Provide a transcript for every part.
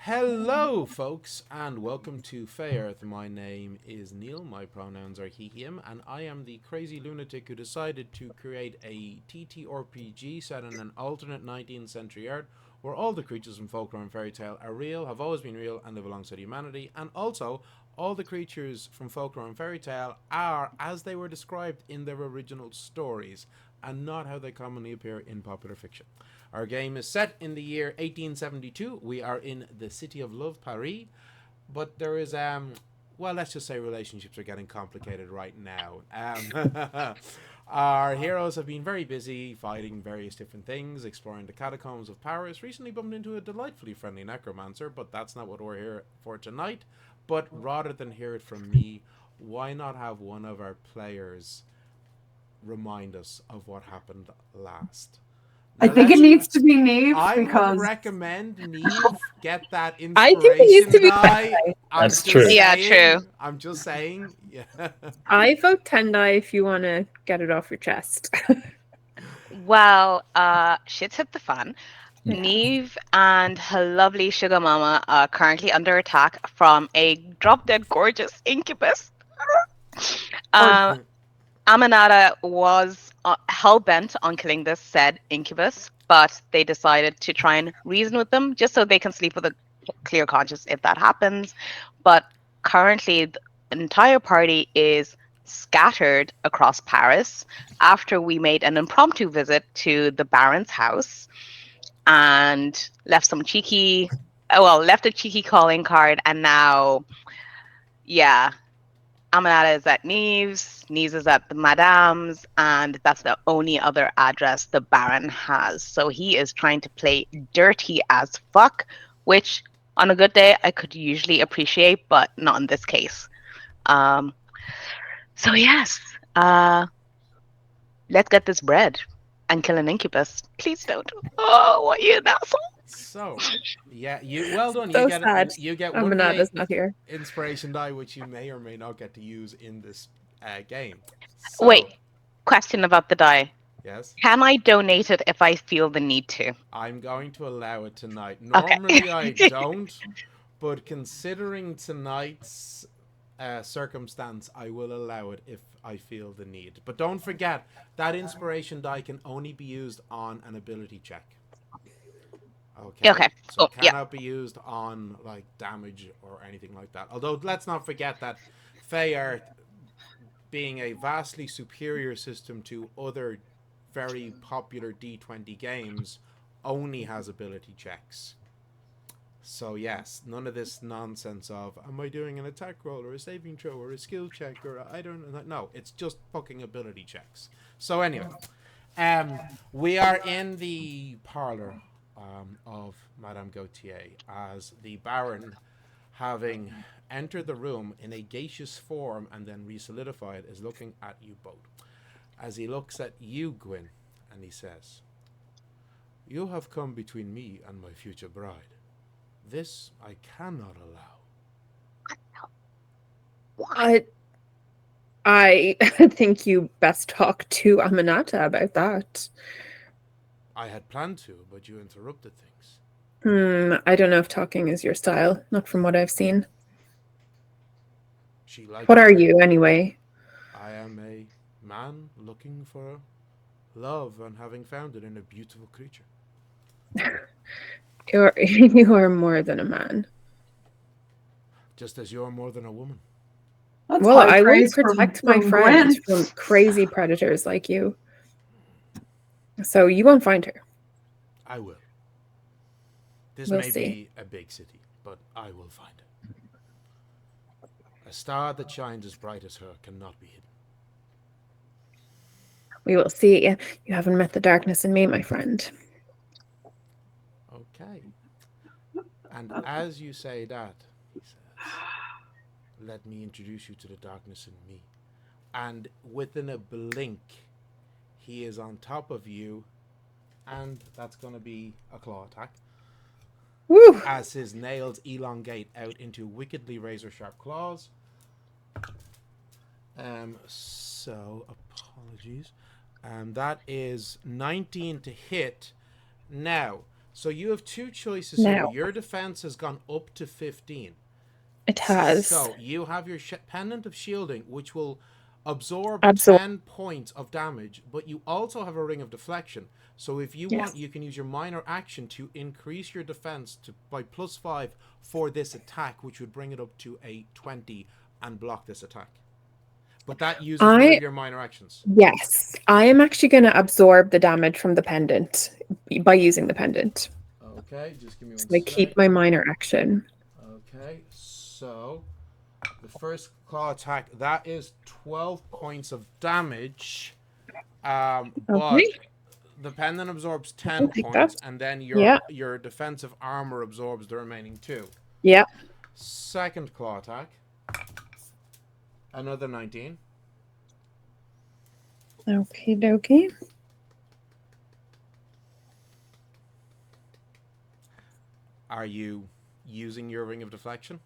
Hello, folks, and welcome to Fae Earth. My name is Neil, my pronouns are he, him, and I am the crazy lunatic who decided to create a TTRPG set in an alternate 19th century Earth where all the creatures from folklore and fairy tale are real, have always been real, and live alongside humanity, and also all the creatures from folklore and fairy tale are as they were described in their original stories, and not how they commonly appear in popular fiction. Our game is set in the year 1872. We are in the city of Love, Paris, but there is well, let's just say relationships are getting complicated right now. Our heroes have been very busy fighting various different things, exploring the catacombs of Paris, recently bumped into a delightfully friendly necromancer, but that's not what we're here for tonight. But rather than hear it from me, why not have one of our players remind us of what happened last? I Now think it let's. needs to be Neve I would because recommend Neve get that I think it needs inspiration to be die. Tendai. I'm That's just true. Yeah, saying. true. I'm just saying. Yeah. I vote Tendai if you want to get it off your chest. Well, shit's hit the fan. Yeah. Neve and her lovely sugar mama are currently under attack from a drop dead gorgeous incubus. Um, Aminata was hell bent on killing this said incubus, but they decided to try and reason with them just so they can sleep with a clear conscience if that happens. But currently, the entire party is scattered across Paris after we made an impromptu visit to the Baron's house and left a cheeky calling card, and now, yeah, Amanada is at Neves is at the Madame's, and that's the only other address the Baron has. So he is trying to play dirty as fuck, which on a good day I could usually appreciate, but not in this case. Um, so yes, let's get this bread and kill an incubus. Please don't. Oh, what you an asshole? So, yeah, you well done. So sad. You get one Amanada's not here. inspiration die, which you may or may not get to use in this game. So, Wait, question about the die. yes, Can I donate it if I feel the need to? I'm going to allow it tonight. Okay. Normally, I don't, but considering tonight's circumstance, I will allow it if I feel the need. But don't forget that inspiration die can only be used on an ability check. Okay. Okay. So Oh, it yeah. cannot be used on like damage or anything like that. Although let's not forget that Feyart, being a vastly superior system to other very popular D20 games, only has ability checks. So yes, none of this nonsense of am I doing an attack roll or a saving throw or a skill check or I don't know. No, it's just fucking ability checks. So anyway, we are in the parlor of Madame Gautier as the Baron, having entered the room in a gaseous form and then resolidified, is looking at you both. As he looks at you, Gwyn, and he says, "You have come between me and my future bride. This I cannot allow." I think you best talk to Aminata about that. I had planned to, but you interrupted things. I don't know if talking is your style, not from what I've seen. She liked What it. are you, anyway? I am a man looking for love and having found it in a beautiful creature. You are more than a man. Just as you're more than a woman. that's Well, high I will praise protect my from friend Gwyn. from crazy predators like you. So you won't find her. I will. This We'll may see. be a big city, but I will find it. A star that shines as bright as her cannot be hidden. We will see. You haven't met the darkness in me, my friend. Okay. And as you say that, he says, "Let me introduce you to the darkness in me." And within a blink, he is on top of you, and that's going to be a claw attack. Woo! As his nails elongate out into wickedly razor sharp claws. So apologies. That is 19 to hit. Now, So you have two choices here. Now. Your defense has gone up to 15. It has. So you have your pendant of shielding, which will absorb Absorb. 10 points of damage, but you also have a ring of deflection. So if you want, you can use your minor action to increase your defense by +5 for this attack, which would bring it up to a 20 and block this attack. But that uses one of your minor actions. Yes. I am actually going to absorb the damage from the pendant by using the pendant. Okay, just give me one So I keep my minor action. Okay, so the first claw attack, that is 12 points of damage. But the pendant absorbs 10 points, and then your defensive armor absorbs the remaining 2. Yeah. Second claw attack. Another 19. Okie dokie. Are you using your ring of deflection?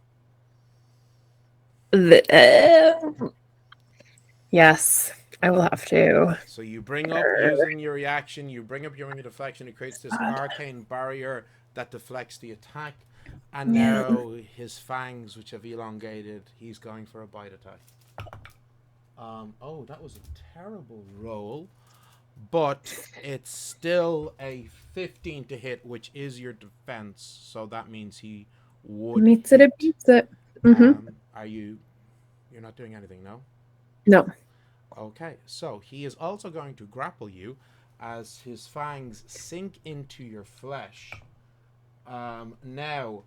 Yes, I will have to. So you bring up, using your reaction, you bring up your ring of deflection. It creates this arcane barrier that deflects the attack. And now his fangs, which have elongated, he's going for a bite attack. Oh, that was a terrible roll. But it's still a 15 to hit, which is your defense. So that means he would meets hit. It beats it. Are you... You're not doing anything, no? No. Okay, so he is also going to grapple you as his fangs sink into your flesh. Now,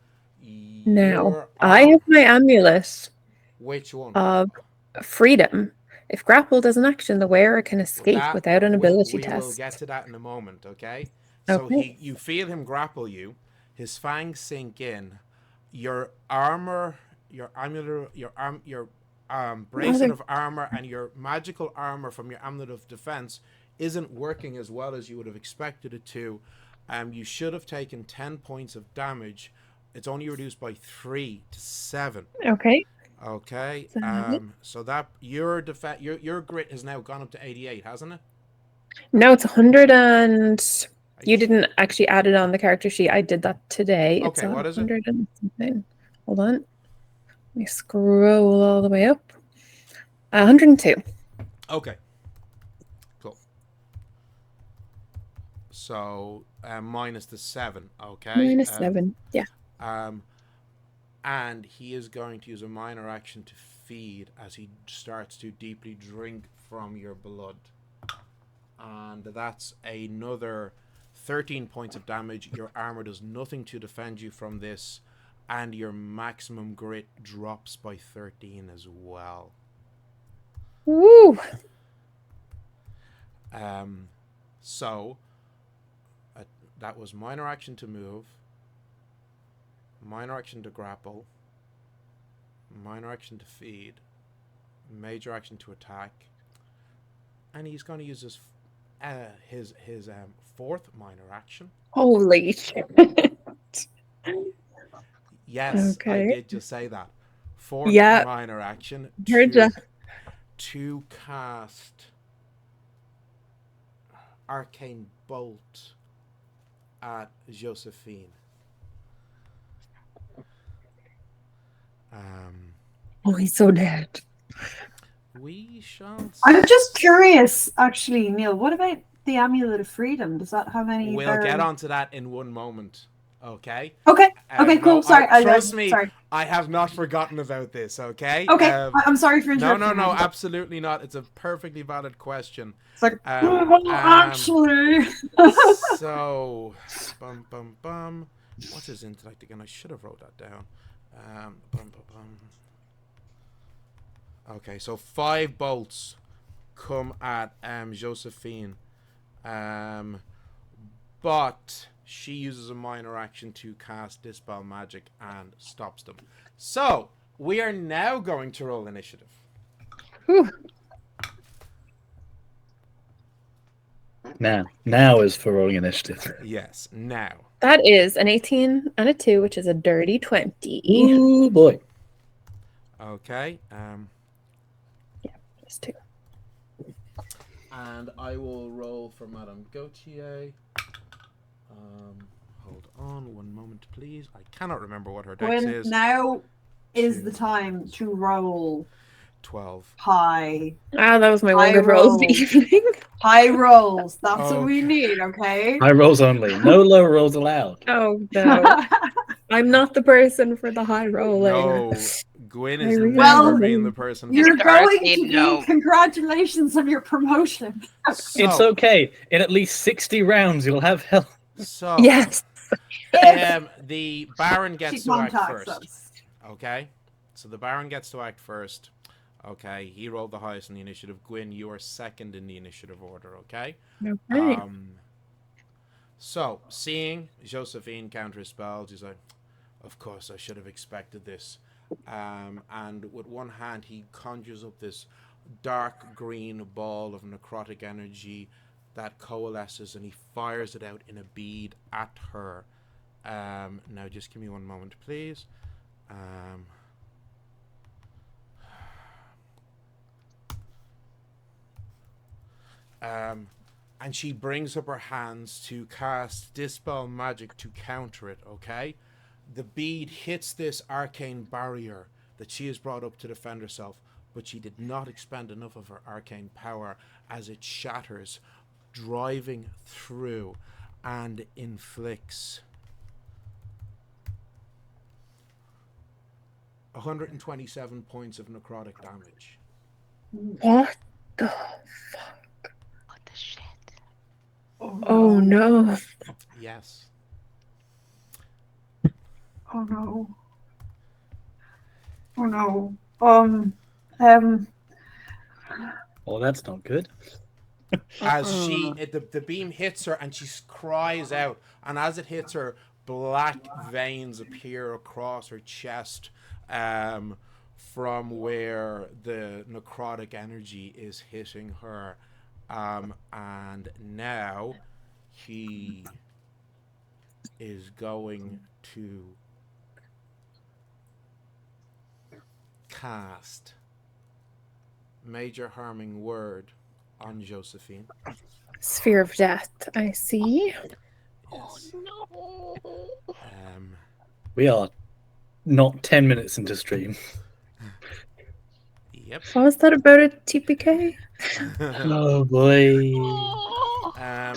I have my amulet. Which one? Of freedom. If grappled as an action, the wearer can escape without an ability test. We will get to that in a moment, okay? So you feel him grapple you. His fangs sink in. Your armor, your amulet, your bracelet of armor, and your magical armor from your amulet of defense isn't working as well as you would have expected it to. You should have taken 10 points of damage. It's only reduced by 3 to 7. Okay. Okay. So that your grit has now gone up to 88, hasn't it? No, it's 100 and you didn't actually add it on the character sheet. I did that today. Okay, what is it? 100 and something. Hold on. Let me scroll all the way up. 102. Okay. Cool. So minus the 7. Okay. Minus 7. Yeah. And he is going to use a minor action to feed as he starts to deeply drink from your blood. And that's another 13 points of damage. Your armor does nothing to defend you from this. And your maximum grit drops by 13 as well. Woo! So, that was minor action to move. Minor action to grapple, minor action to feed, major action to attack, and he's going to use his fourth minor action. Holy shit! Yes, I did just say that. Fourth minor action to cast Arcane Bolt at Joséphine. He's so dead. We shall see. I'm just curious, actually, Neil. What about the Amulet of Freedom? Does that have any? We'll get onto that in one moment. Okay. Okay. Cool. No, sorry. Trust me. Sorry. I have not forgotten about this. Okay. Okay. I'm sorry for interrupting. No. Absolutely not. It's a perfectly valid question. It's like, actually. So, bum. What's his intellect again? I should have wrote that down. Okay, so 5 bolts come at Joséphine, but she uses a minor action to cast Dispel Magic and stops them. So we are now going to roll initiative. Whew. Now is for rolling initiative. Yes, now. That is an 18 and a 2, which is a dirty 20. Ooh, boy. Okay. Yeah, just 2. And I will roll for Madame Gautier. Hold on one moment, please. I cannot remember what her dex When is. now is Two. the time to roll 12. high. That was my one High good roll of the roll. evening. High rolls. That's what we Okay. need, okay? High rolls only. No low rolls allowed. Oh no. I'm not the person for the high rolling. No, Gwyn I is really never Well, been the person for You're It's going Thursday, to no. be congratulations on your promotion. It's So, okay. In at least 60 rounds, you'll have health. so Yes. If the Baron she gets to act contacts first. us. Okay, so the Baron gets to act first. Okay, he rolled the highest in the initiative. Gwyn, you are second in the initiative order. Okay. Okay. So seeing Joséphine counter spell, she's like, "Of course, I should have expected this." And with one hand, he conjures up this dark green ball of necrotic energy that coalesces, and he fires it out in a bead at her. Now, just give me one moment, please. And she brings up her hands to cast Dispel Magic to counter it, okay? The bead hits this arcane barrier that she has brought up to defend herself, but she did not expend enough of her arcane power as it shatters, driving through and inflicts 127 points of necrotic damage. What the fuck? What the shit? Oh no. Yes. Oh no. Oh no. Oh, that's not good. As the beam hits her and she cries out, and as it hits her, black veins appear across her chest, from where the necrotic energy is hitting her, and now he is going to cast Major Harming Word on Joséphine. Sphere of Death, I see. Yes. No. We are not 10 minutes into stream. Yep. What was that about a TPK? Oh boy.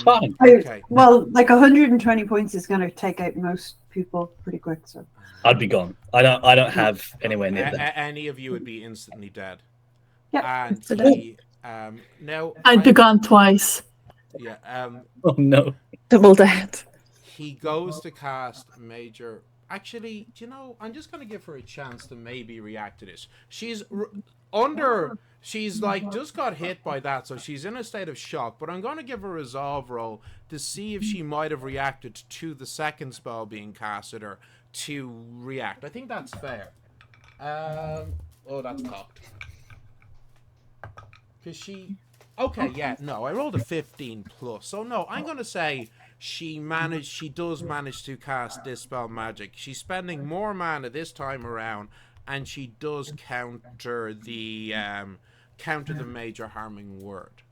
Fine. Okay. Well, like 120 points is going to take out most people pretty quick. So I'd be gone. I don't have anywhere near that. Any of you would be instantly dead. yeah, And So he, now I'd be gone twice. yeah, Oh no. Double death. he goes to cast Major. Actually, do you know, I'm just going to give her a chance to maybe react to this. She's she's like just got hit by that, so she's in a state of shock, but I'm going to give her a resolve roll to see if she might have reacted to the second spell being casted or to react. I think that's fair. Oh, that's cocked. Because she... Okay, yeah, no, I rolled a 15 plus. So no, I'm going to say she does manage to cast Dispel Magic. She's spending more mana this time around, and she does counter the Major Harming Word.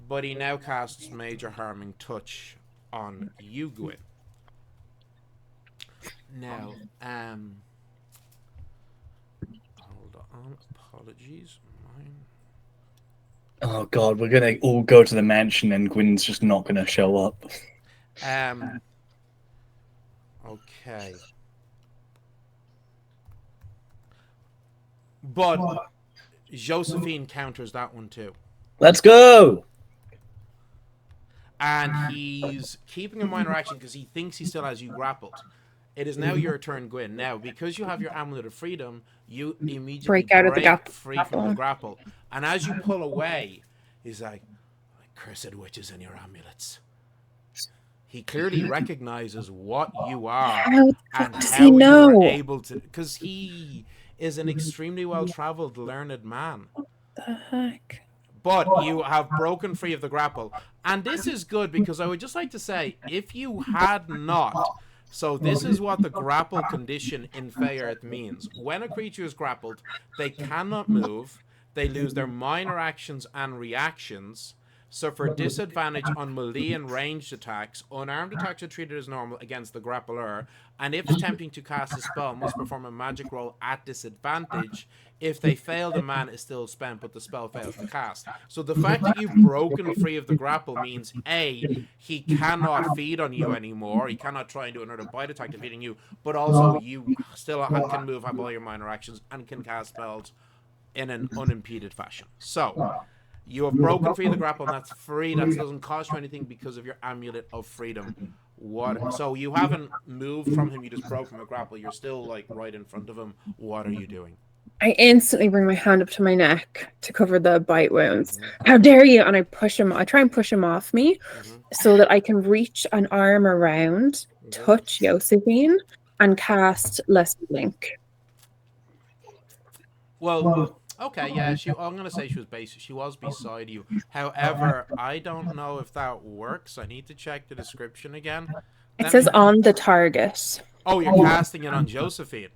But he now casts Major Harming Touch on you, Gwyn. Now, hold on, apologies. Mine. Oh god, we're gonna all go to the mansion and Gwyn's just not gonna show up. Okay. But Joséphine counters that one too. Let's go! And he's keeping a minor action because he thinks he still has you grappled. It is now your turn, Gwyn. Now, because you have your Amulet of Freedom, you immediately Break out of the free from the grapple. And as you pull away, he's like, cursed witches and your amulets. He clearly recognizes what you are How the fuck and does how he you know? are able to... Because he is an extremely well-traveled, learned man. The heck? But you have broken free of the grapple. And this is good because I would just like to say, if you had not... So this is what the grapple condition in Fey means. When a creature is grappled, they cannot move. They lose their minor actions and reactions. Suffer disadvantage on melee and ranged attacks. Unarmed attacks are treated as normal against the grappler, and if attempting to cast a spell, must perform a magic roll at disadvantage. If they fail, the mana is still spent, but the spell fails to cast. So the fact that you've broken free of the grapple means A, he cannot feed on you anymore. He cannot try and do another bite attack defeating you, but also you still can move, have all your minor actions, and can cast spells in an unimpeded fashion. So you have broken free of the grapple, and that's free. That doesn't cost you anything because of your amulet of freedom. What? So you haven't moved from him. You just broke from a grapple. You're still like right in front of him. What are you doing? I instantly bring my hand up to my neck to cover the bite wounds. How dare you? And I push him. I try and push him off me so that I can reach an arm around, touch Joséphine, and cast Lesser Blink. Well, okay, yeah. I'm gonna say she was beside you. However, I don't know if that works. I need to check the description again. It says on the target. Oh, you're casting it on Joséphine.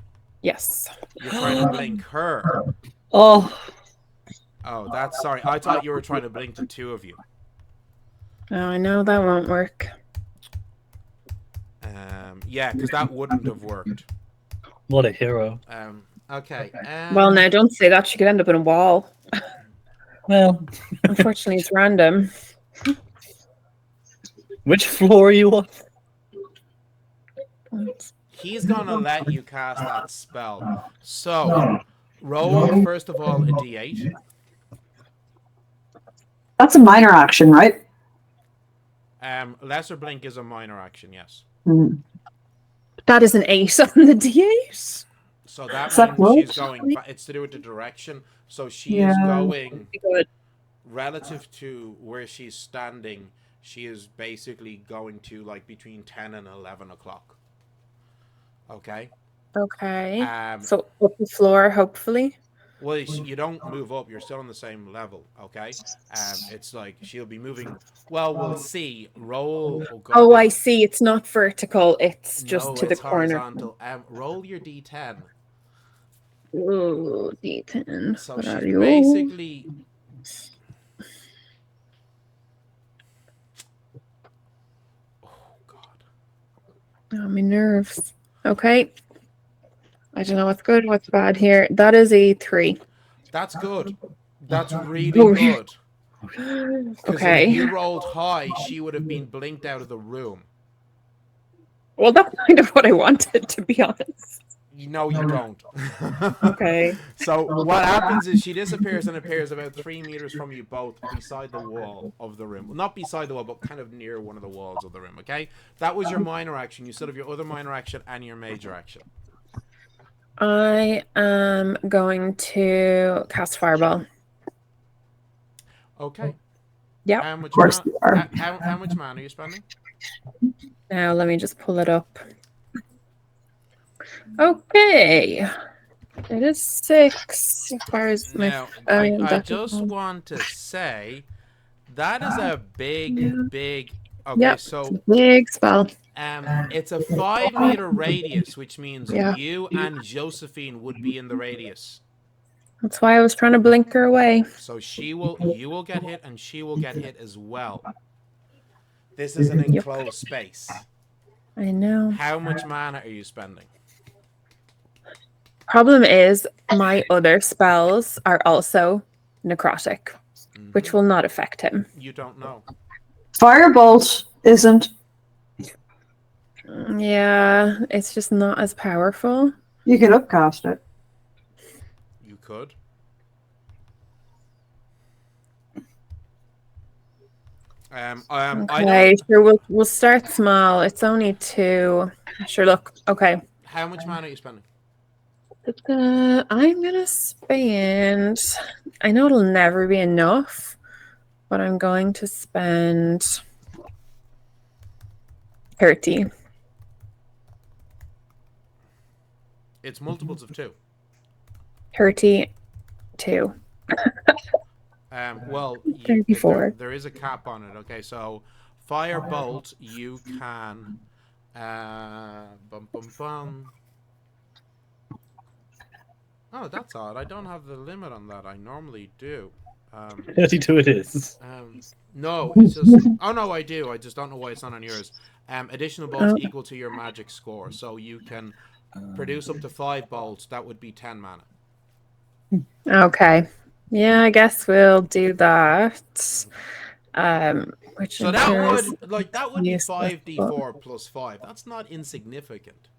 Yes. You're trying to blink her. Oh, That's sorry. I thought you were trying to blink the two of you. Oh, I know that won't work. Yeah, because that wouldn't have worked. what a hero. Okay. Well, now don't say that. She could end up in a wall. Well, Unfortunately, it's random. which floor are you on? He's gonna let you cast that spell. So, roll first of all a d8. That's a minor action, right? Lesser blink is a minor action, yes. Mm. That is an 8 on the D8. So that that means she's close? going. It's to do with the direction. So she is going Good. relative to where she's standing. She is basically going to like between 10 and 11 o'clock. Okay. Okay. So up the floor, hopefully. Well, you don't move up. You're still on the same level. Okay. It's like she'll be moving. Well, we'll see. Roll. Oh, God, Oh, I see. It's not vertical. It's just to the it's corner. horizontal. Roll your d10. Ooh, D10. So What she's are you? basically. Oh God. Oh, my nerves. Okay. I don't know what's good, what's bad here. That is a 3. That's good. That's really Oh, good. Because okay. if you rolled high, she would have been blinked out of the room. Well, that's kind of what I wanted, to be honest. No, you don't. Okay. So what happens is she disappears and appears about 3 meters from you both beside the wall of the room. Well, not beside the wall, but kind of near one of the walls of the room, okay? That was your minor action. You still have your other minor action and your major action. I am going to cast Fireball. Okay. Yep. How much Of course you are. how much mana are you spending? Now, let me just pull it up. Okay. It is 6 as far as my... Now, I just want to say that is a big... Okay, Yep, so big spell. it's a 5-meter radius, which means Yeah. you and Joséphine would be in the radius. That's why I was trying to blink her away. So you will get hit, and she will get hit as well. This is an enclosed space. I know. How much mana are you spending? Problem is, my other spells are also necrotic, which will not affect him. You don't know. Firebolt isn't. Yeah, it's just not as powerful. You can upcast it. You could. Okay, sure, we'll start small. It's only 2. Sure, look. Okay. How much mana are you spending? I'm gonna spend. I know it'll never be enough, but I'm going to spend 30. It's multiples of 2. 32. Well, 34. There is a cap on it. Okay, so Firebolt, you can. Bum bum bum. Oh, that's odd. I don't have the limit on that. I normally do. 32 it is. No, it's just. Oh no, I do. I just don't know why it's not on yours. Additional bolts equal to your magic score, so you can produce up to 5 bolts. That would be 10 mana. Okay. Yeah, I guess we'll do that. Which So that ensures would be useless 5d4 plus 5. That's not insignificant.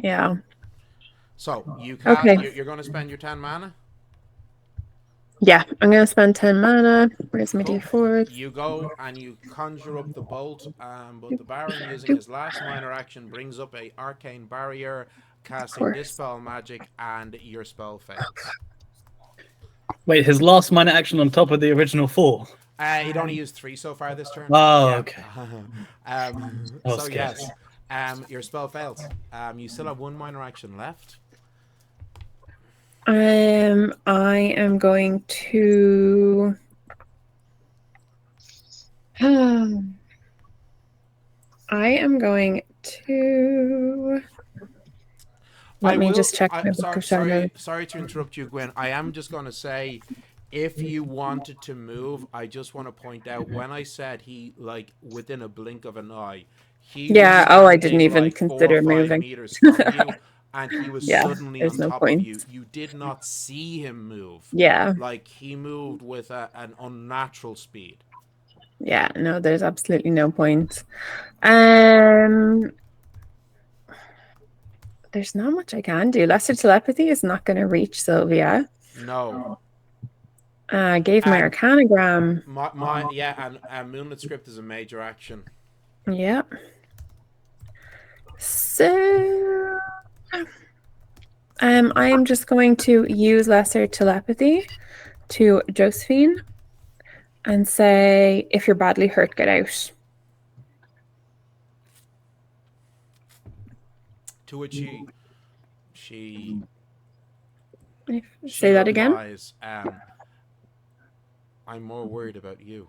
Yeah. So you Okay. you're going to spend your 10 mana. Yeah, I'm gonna spend 10 mana. Where's my Cool. D4? You go and you conjure up the bolt, but the Baron, using his last minor action, brings up a arcane barrier, casting dispel magic, and your spell fails. Wait, his last minor action on top of the original 4. He'd only used 3 so far this turn. Oh, Yeah. okay. So yes, your spell fails. You still have 1 minor action left. I am going to. I am going to. Let me just check my book of shadows. Sorry to interrupt you, Gwyn. I am just going to say, if you wanted to move, I just want to point out when I said he within a blink of an eye, he was I didn't even like consider 4 or 5 moving. meters from you, and he was suddenly on there's no top point. of you. You did not see him move. Yeah. Like he moved with an unnatural speed. Yeah, no, there's absolutely no point. There's not much I can do. Lesser telepathy is not going to reach Sylvia. No. Gave my Arcanagram. And Moonlit Script is a major action. Yep. So I am just going to use Lesser Telepathy to Joséphine and say, if you're badly hurt, get out. To which she say that again. Replies, I'm more worried about you.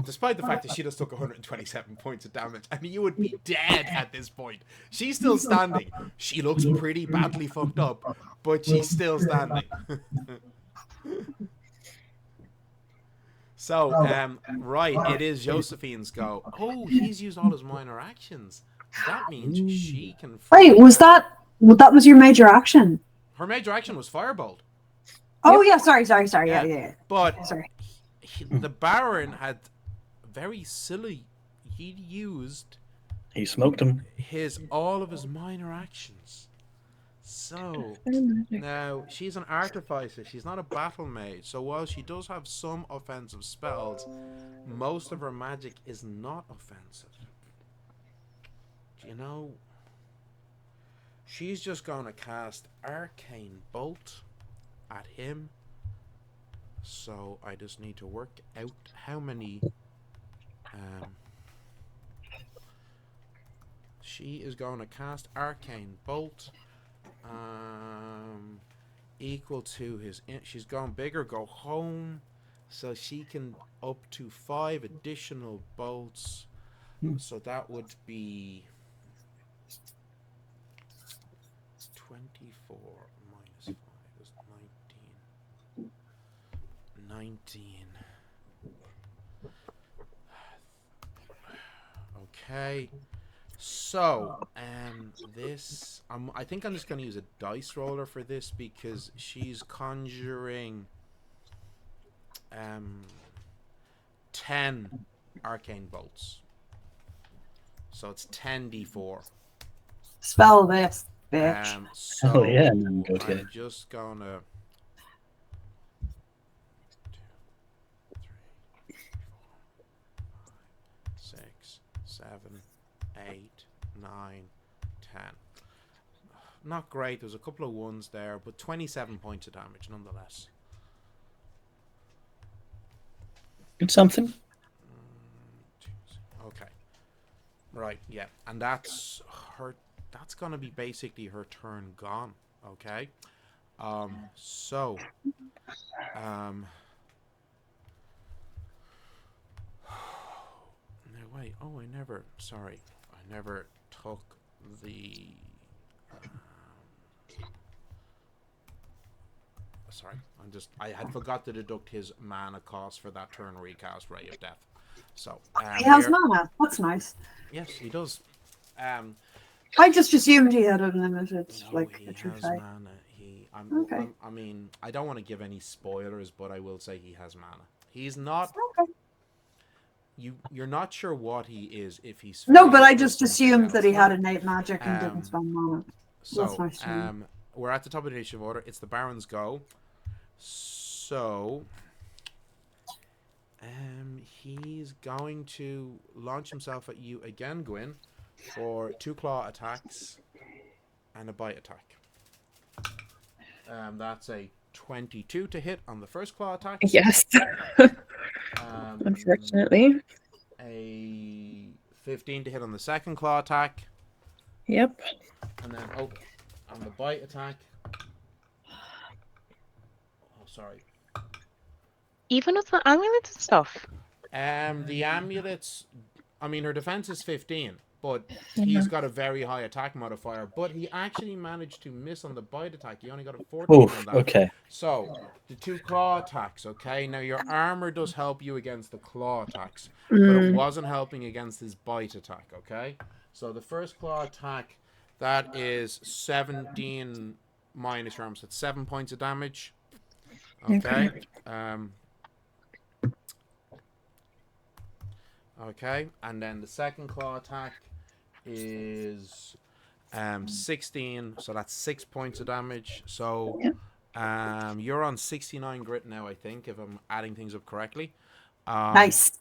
Despite the fact that she just took 127 points of damage, I mean, you would be dead at this point. She's still standing. She looks pretty badly fucked up, but she's still standing. So, right, it is Josephine's go. Oh, he's used all his minor actions. That means she can... Wait, was that was your major action? Her major action was Firebolt. Oh, yeah, sorry. Yeah. But sorry. The Baron had very silly... He smoked him. All of his minor actions. So, now, she's an artificer. She's not a battle mage. So while she does have some offensive spells, most of her magic is not offensive. You know, she's just going to cast Arcane Bolt at him. So I just need to work out how many... she is going to cast Arcane Bolt. Equal to his... She's gone bigger, go home. So she can up to 5 additional bolts. So that would be... 24 minus 5 is 19. Okay. So, this... I think I'm just going to use a dice roller for this because she's conjuring 10 arcane bolts. So it's 10d4. Spell this, bitch. So yeah, I'm just going to... 2, 3, 4, 5, 6, 7, 8, 9, 10. Not great. There's a couple of ones there, but 27 points of damage nonetheless. Good something. Okay. Right, yeah. And that's her... That's going to be basically her turn gone. Okay. So... No, wait. Oh, I never took the... sorry. I had forgot to deduct his mana cost for that turn where he cast Ray of Death. So He has here- mana. That's nice. Yes, he does. I just assumed he had unlimited, No, like he a true has fight. mana. Okay. I mean, I don't want to give any spoilers, but I will say he has mana. He's not. Okay. You're not sure what he is if he's. No, but fey I or just something assumed that he else. had innate magic and Um, didn't spend mana. That's So, nice to know. we're at the top of the initiative order. It's the Baron's go. So, he's going to launch himself at you again, Gwyn, for 2 claw attacks and a bite attack. That's a 22 to hit on the first claw attack. Yes. Unfortunately. A 15 to hit on the second claw attack. Yep. And then, on the bite attack. Oh, sorry. Even with the amulets and stuff. The amulets, I mean, her defense is 15, but he's got a very high attack modifier. But he actually managed to miss on the bite attack. He only got a 14 on that. Okay. So, the 2 claw attacks, okay? Now, your armor does help you against the claw attacks, but it wasn't helping against his bite attack, okay? So, the first claw attack, that is 17 minus your armor, so it's 7 points of damage. Okay. Okay, and then the second claw attack is 16, so that's 6 points of damage. So you're on 69 grit now, I think, if I'm adding things up correctly. Nice.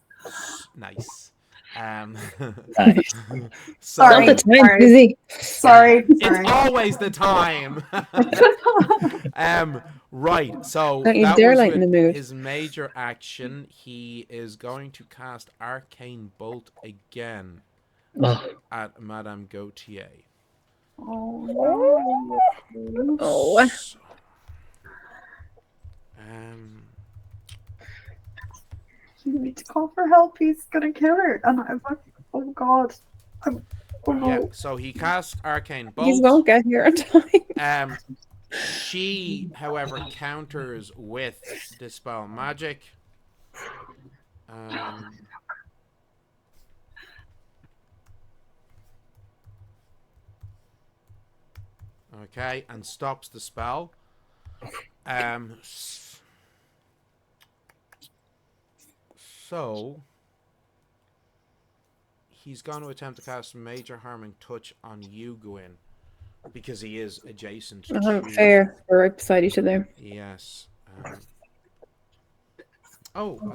Nice. Nice. So, Sorry. Not the time, busy. Sorry. it's always the time. Right, so Don't you that dare was lighten with the mood. his major action. He is going to cast Arcane Bolt again Oh, at Madame Gautier. Oh. Oh. So, You need to call for help. He's gonna kill her. And I'm like, oh god. Oh no. yeah, so he casts Arcane These Bolt. won't get here on time. She, however, counters with Dispel Magic. Okay, and stops the spell. So he's going to attempt to cast Major Harming Touch on you, Gwyn, because he is adjacent to. Fair. We're right beside each other. Yes.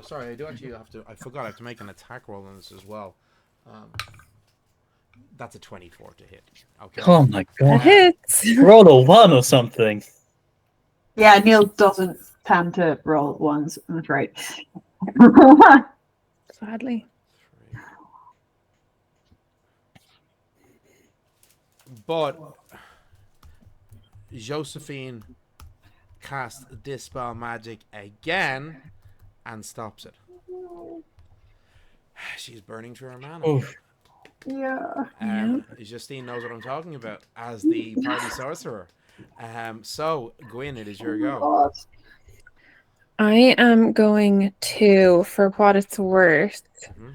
Sorry. I do actually have to. I forgot. I have to make an attack roll on this as well. That's a 24 to hit. Okay. oh my That god. hits. Roll a 1 or something. Yeah, Neil doesn't tend to roll ones, I'm afraid. Sadly. But Joséphine casts Dispel Magic again and stops it. She's burning through her mana. Oof. Yeah. Justine knows what I'm talking about as the party sorcerer. So, Gwyn, it is your go. God. I am going to, for what it's worth. Mhm.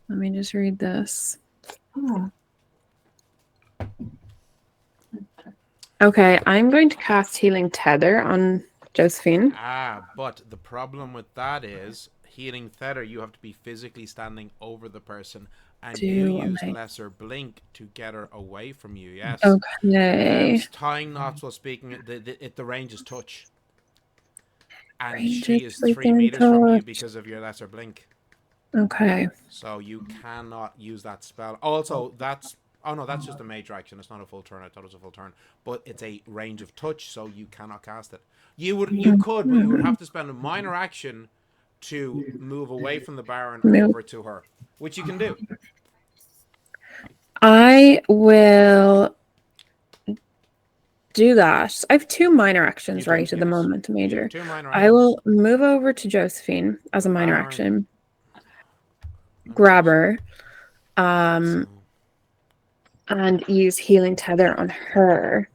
Let me just read this. Oh. Okay, I'm going to cast Healing Tether on Joséphine. But the problem with that is healing Tether, you have to be physically standing over the person, and you use Lesser Blink to get her away from you. Yes. Okay. Tying knots while speaking, the range is touch. And Range she is is 3 freaking meters from you touch. because of your Lesser Blink. Okay. So you cannot use that spell. Also, that's just a major action. It's not a full turn. I thought it was a full turn, but it's a range of touch, so you cannot cast it. You could, but you would have to spend a minor action to move away from the Baron over to her, which you can do. I will do that. I have 2 minor actions You do, at the yes. moment, major. 2 minor I actions. will move over to Joséphine as a minor Baron. action. Grab her. And use Healing Tether on her.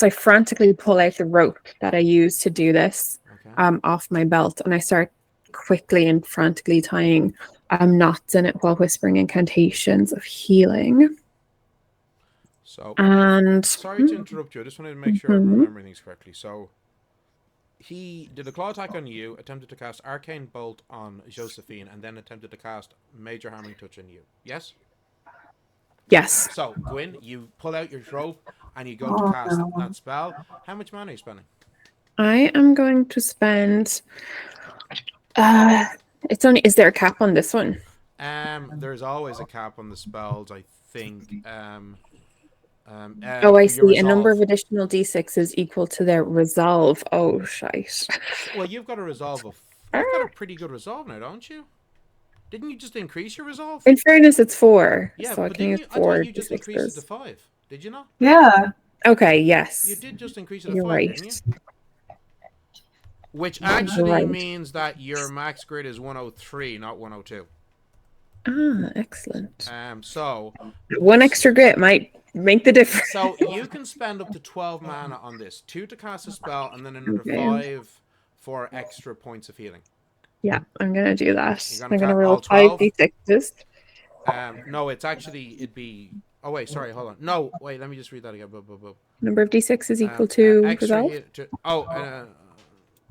So I frantically pull out the rope that I use to do this Okay. off my belt, and I start quickly and frantically tying knots in it while whispering incantations of healing. So, And sorry to interrupt you. I just wanted to make sure I'm remembering things correctly. So, he did a claw attack on you, attempted to cast Arcane Bolt on Joséphine, and then attempted to cast Major Hammering Touch on you. Yes? yes, So, Gwyn, you pull out your rope and you go to Oh, cast no. that spell. How much mana are you spending? I am going to spend. It's only. Is there a cap on this one? There's always a cap on the spells, I think. Oh, I Your see. A number resolve. of additional d6s equal to their resolve. Oh, shite. Well, you've got a resolve of. You've got a pretty good resolve now, don't you? Didn't you just increase your resolve? In fairness, it's 4, Yeah, so I but can didn't use you? I 4 thought you just increased it to d6s. 5. Did you not? Yeah. Okay, You yes. did just increase it to You're 5, right. didn't you? Which You're actually right. means that your max grid is 103, not 102. Ah, excellent. So 1 extra grit might make the difference. So you can spend up to 12 mana on this. 2 to cast a spell, and then another Okay. 5 for extra points of healing. Yeah, I'm gonna do that. You're I'm gonna gonna all roll 5 12? d6s. No, it's actually, it'd be... Oh, wait, sorry, hold on. No, wait, let me just read that again. Number of d6s equal to Extra resolve. heal...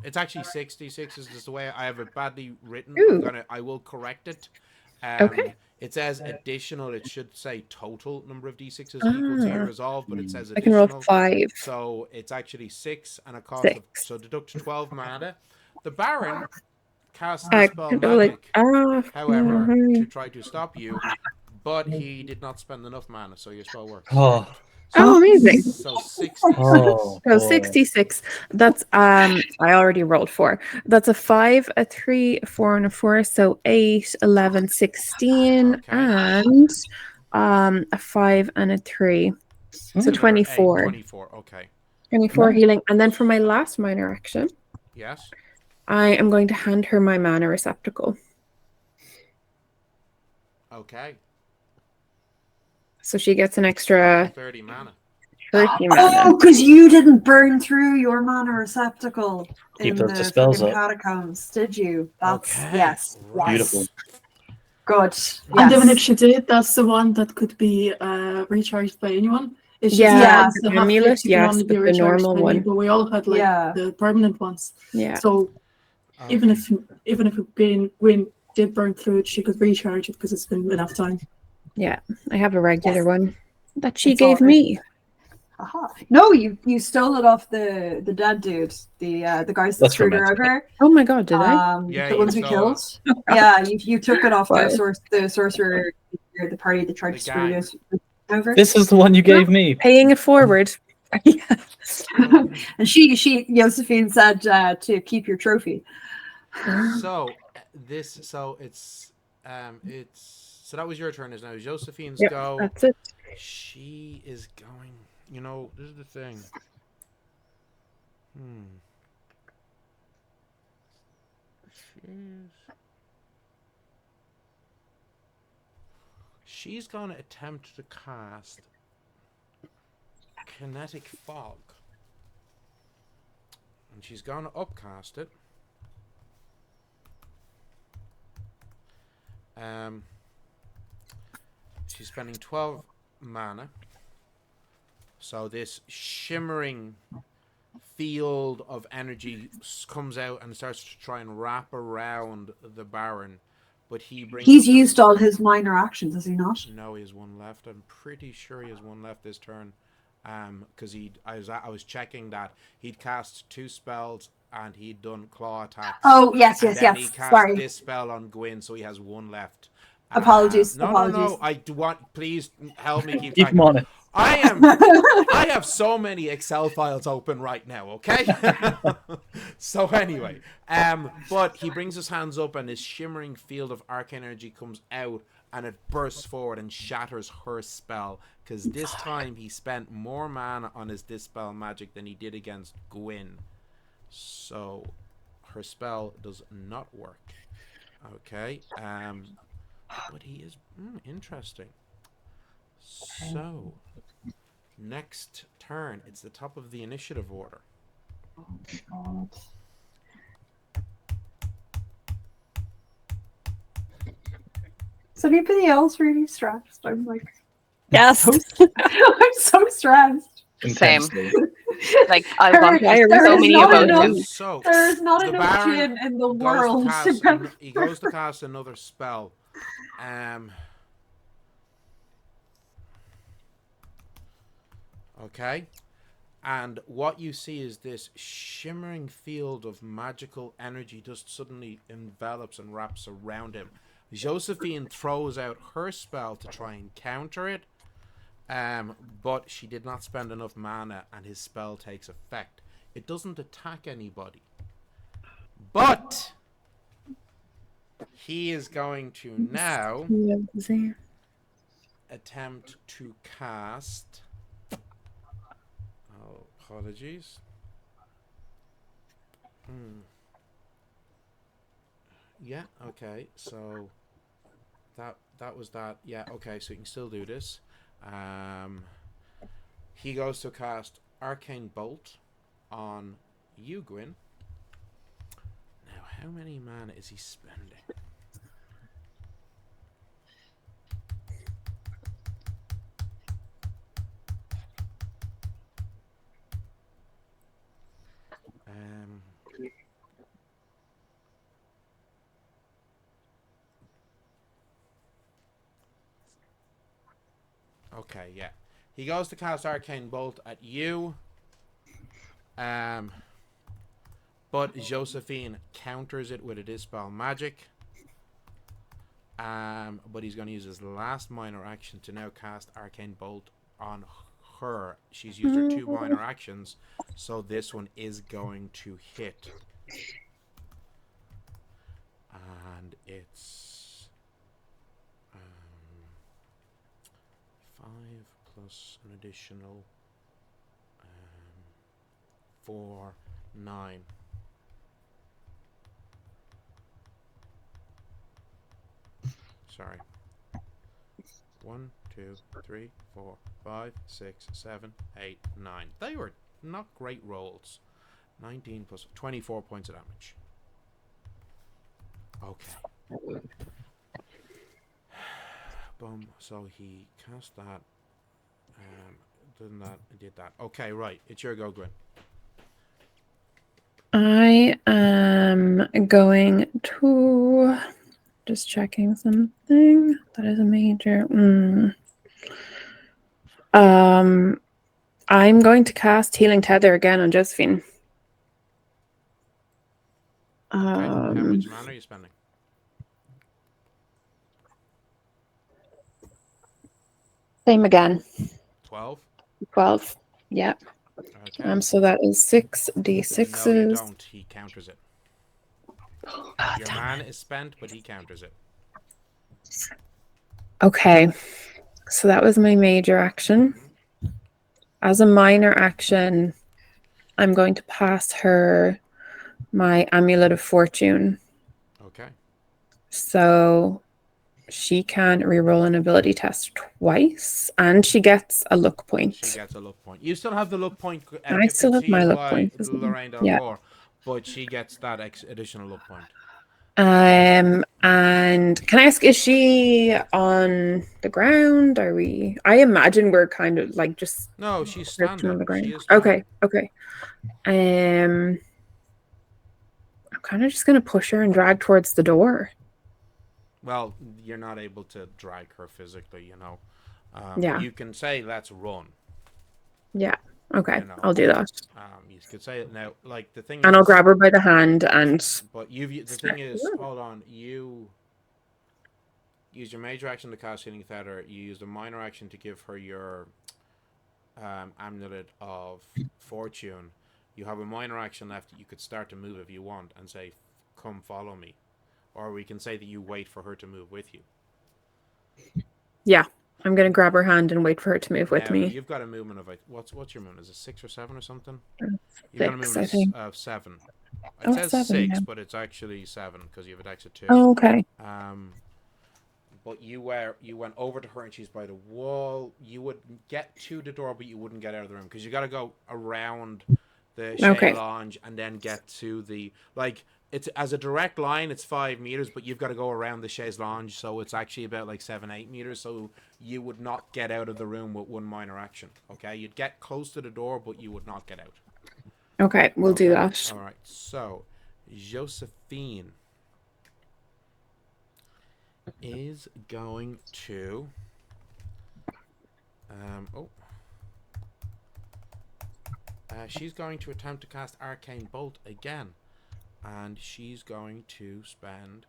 It's actually 66 is just the way I have it badly written. Ooh. I will correct it. Okay. It says additional. It should say total number of d6s equal to your Ah. resolve, but it says I can roll additional. 5. So it's actually 6 and a cost of... 6. So deduct 12 mana. The Baron cast the spell Control it. magic, however, mhm. to try to stop you, but he did not spend enough mana, so your spell works. Oh, Oh, amazing. So 66. oh, So boy. 66. That's I already rolled 4. That's a 5, a 3, a 4, and a 4. So 8, 11, 16, Okay. and a 5 and a 3. So Another 24. 24, okay. 24 Nice. healing. And then for my last minor action, Yes. I am going to hand her my mana receptacle. Okay. So she gets an extra 30 mana. 30 mana. Oh, because you didn't burn through your mana receptacle Keep in those the dispels fucking up. catacombs, did you? That's Okay. yes. Right. Beautiful. Good. And even if Yes. she did, that's the one that could be recharged by anyone. It's just Yeah, that the the half amulet, lift can yes, only be but the recharged normal by me, one. but we all had like Yeah. the permanent ones. Yeah. So Okay. even if Gwyn did burn through it, she could recharge it because it's been enough time. Yeah. I have a regular Yes. one that she It's gave all right. me. Aha. No, you stole it off the dead dude, the guys that That's screwed her romantic. over. Oh my god, did I? Yeah, The you ones we stole killed. Yeah, you took it off Wow. the sorcerer, the party that tried The to screw gang. us over. This is the one you gave me. Paying it forward. Yes. And she Josephine said to keep your trophy. So it's so that was your turn. Is now Josephine's Yep, go. that's it. She is going. You know, this is the thing. She's going to attempt to cast Kinetic Fog. And she's going to upcast it. She's spending 12 mana. So this shimmering field of energy comes out and starts to try and wrap around the Baron. But He's used all his minor actions, has he not? No, he has one left. I'm pretty sure he has one left this turn. Because I was checking that he'd cast 2 spells and he'd done claw attacks. Oh yes, and yes, then yes. he cast Sorry. this spell on Gwyn, so he has 1 left. Apologies. No. I do want. Please help me keep Keep track. him on it. I have so many Excel files open right now, okay? So anyway, but he brings his hands up and this shimmering field of arcane energy comes out and it bursts forward and shatters her spell because this time he spent more mana on his dispel magic than he did against Gwyn. So her spell does not work. Okay, but he is interesting. So, next turn. It's the top of the initiative order. Oh God. Is anybody else really stressed? I'm like, Yes. I'm so stressed. Same. Intensely. Like I There- want there so is many not emotions. enough. So There's not the enough Baron gin in the goes to world cast to he goes to cast another spell. Okay. And what you see is this shimmering field of magical energy just suddenly envelops and wraps around him. Joséphine throws out her spell to try and counter it, but she did not spend enough mana and his spell takes effect. It doesn't attack anybody. But he is going to now attempt to cast... Oh, apologies. Yeah, okay. So that was that. Yeah, okay, so you can still do this. He goes to cast Arcane Bolt on you, Gwyn. Now, how many mana is he spending? Okay, yeah. He goes to cast Arcane Bolt at you. But Joséphine counters it with a Dispel Magic. But he's going to use his last minor action to now cast Arcane Bolt on her. She's used her 2 minor actions, so this one is going to hit. And it's 5 plus an additional 4, 9. Sorry. 1, 2, 3, 4, 5, 6, 7, 8, 9. They were not great rolls. 19 plus 24 points of damage. Okay. Boom. So he cast that. Did that. Okay, right. It's your go, Gwyn. I am going to just checking something that is a major. I'm going to cast Healing Tether again on Joséphine. Okay. How much mana are you spending? Same again. 12? 12. Yeah. Okay. So that is 6d6s. No, you don't. He counters it. Oh, Your mana is spent, but he counters it. Okay. So that was my major action. As a minor action, I'm going to pass her my Amulet of Fortune. Okay. So she can reroll an ability test twice, and she gets a luck point. She gets a luck point. You still have the luck point. I still have my luck point. Lorraine Yeah. Delcourt, but she gets that additional luck point. And can I ask, is she on the ground? I imagine we're kind of like just No, she's on standing. the ground. She is standing. Okay. I'm kind of just gonna push her and drag towards the door. Well, you're not able to drag her physically, you know. Yeah. You can say, let's run. Yeah. Okay. You know. I'll do that. You could say it now. Like, the thing And is... I'll grab her by the hand and... But the thing is, hold on. You use your major action to cast Healing Tether. You use the minor action to give her your Amulet of Fortune. You have a minor action left that you could start to move if you want and say, come follow me. Or we can say that you wait for her to move with you. Yeah. I'm going to grab her hand and wait for her to move with me. You've got a movement of... What's your movement? Is it 6 or 7 or something? You've 6, got a movement I think. of 7. It Oh, says 7, 6, yeah. but it's actually 7 because you have an extra 2. Oh, okay. but you went over to her and she's by the wall. You would get to the door, but you wouldn't get out of the room because you got to go around the chaise lounge and then get to the it's as a direct line. It's 5 meters, but you've got to go around the chaise lounge, so it's actually about like 7-8 meters. So you would not get out of the room with one minor action. Okay, you'd get close to the door, but you would not get out. Okay, we'll do that. All right. So Joséphine is going to she's going to attempt to cast Arcane Bolt again, and she's going to spend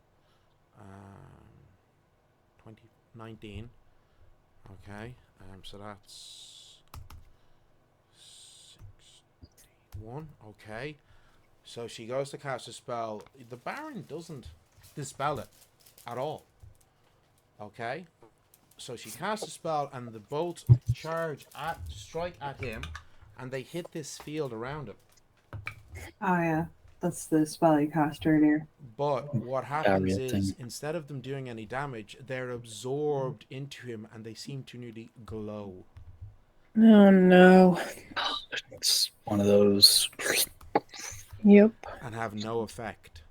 19. Okay, so that's 61. Okay, so she goes to cast a spell. The Baron doesn't dispel it at all. Okay, so she casts a spell, and the bolts strike at him, and they hit this field around him. Oh yeah, that's the spell you cast earlier. But what happens is, instead of them doing any damage, they're absorbed into him, and they seem to nearly glow. Oh no. It's one of those. Yep. And have no effect.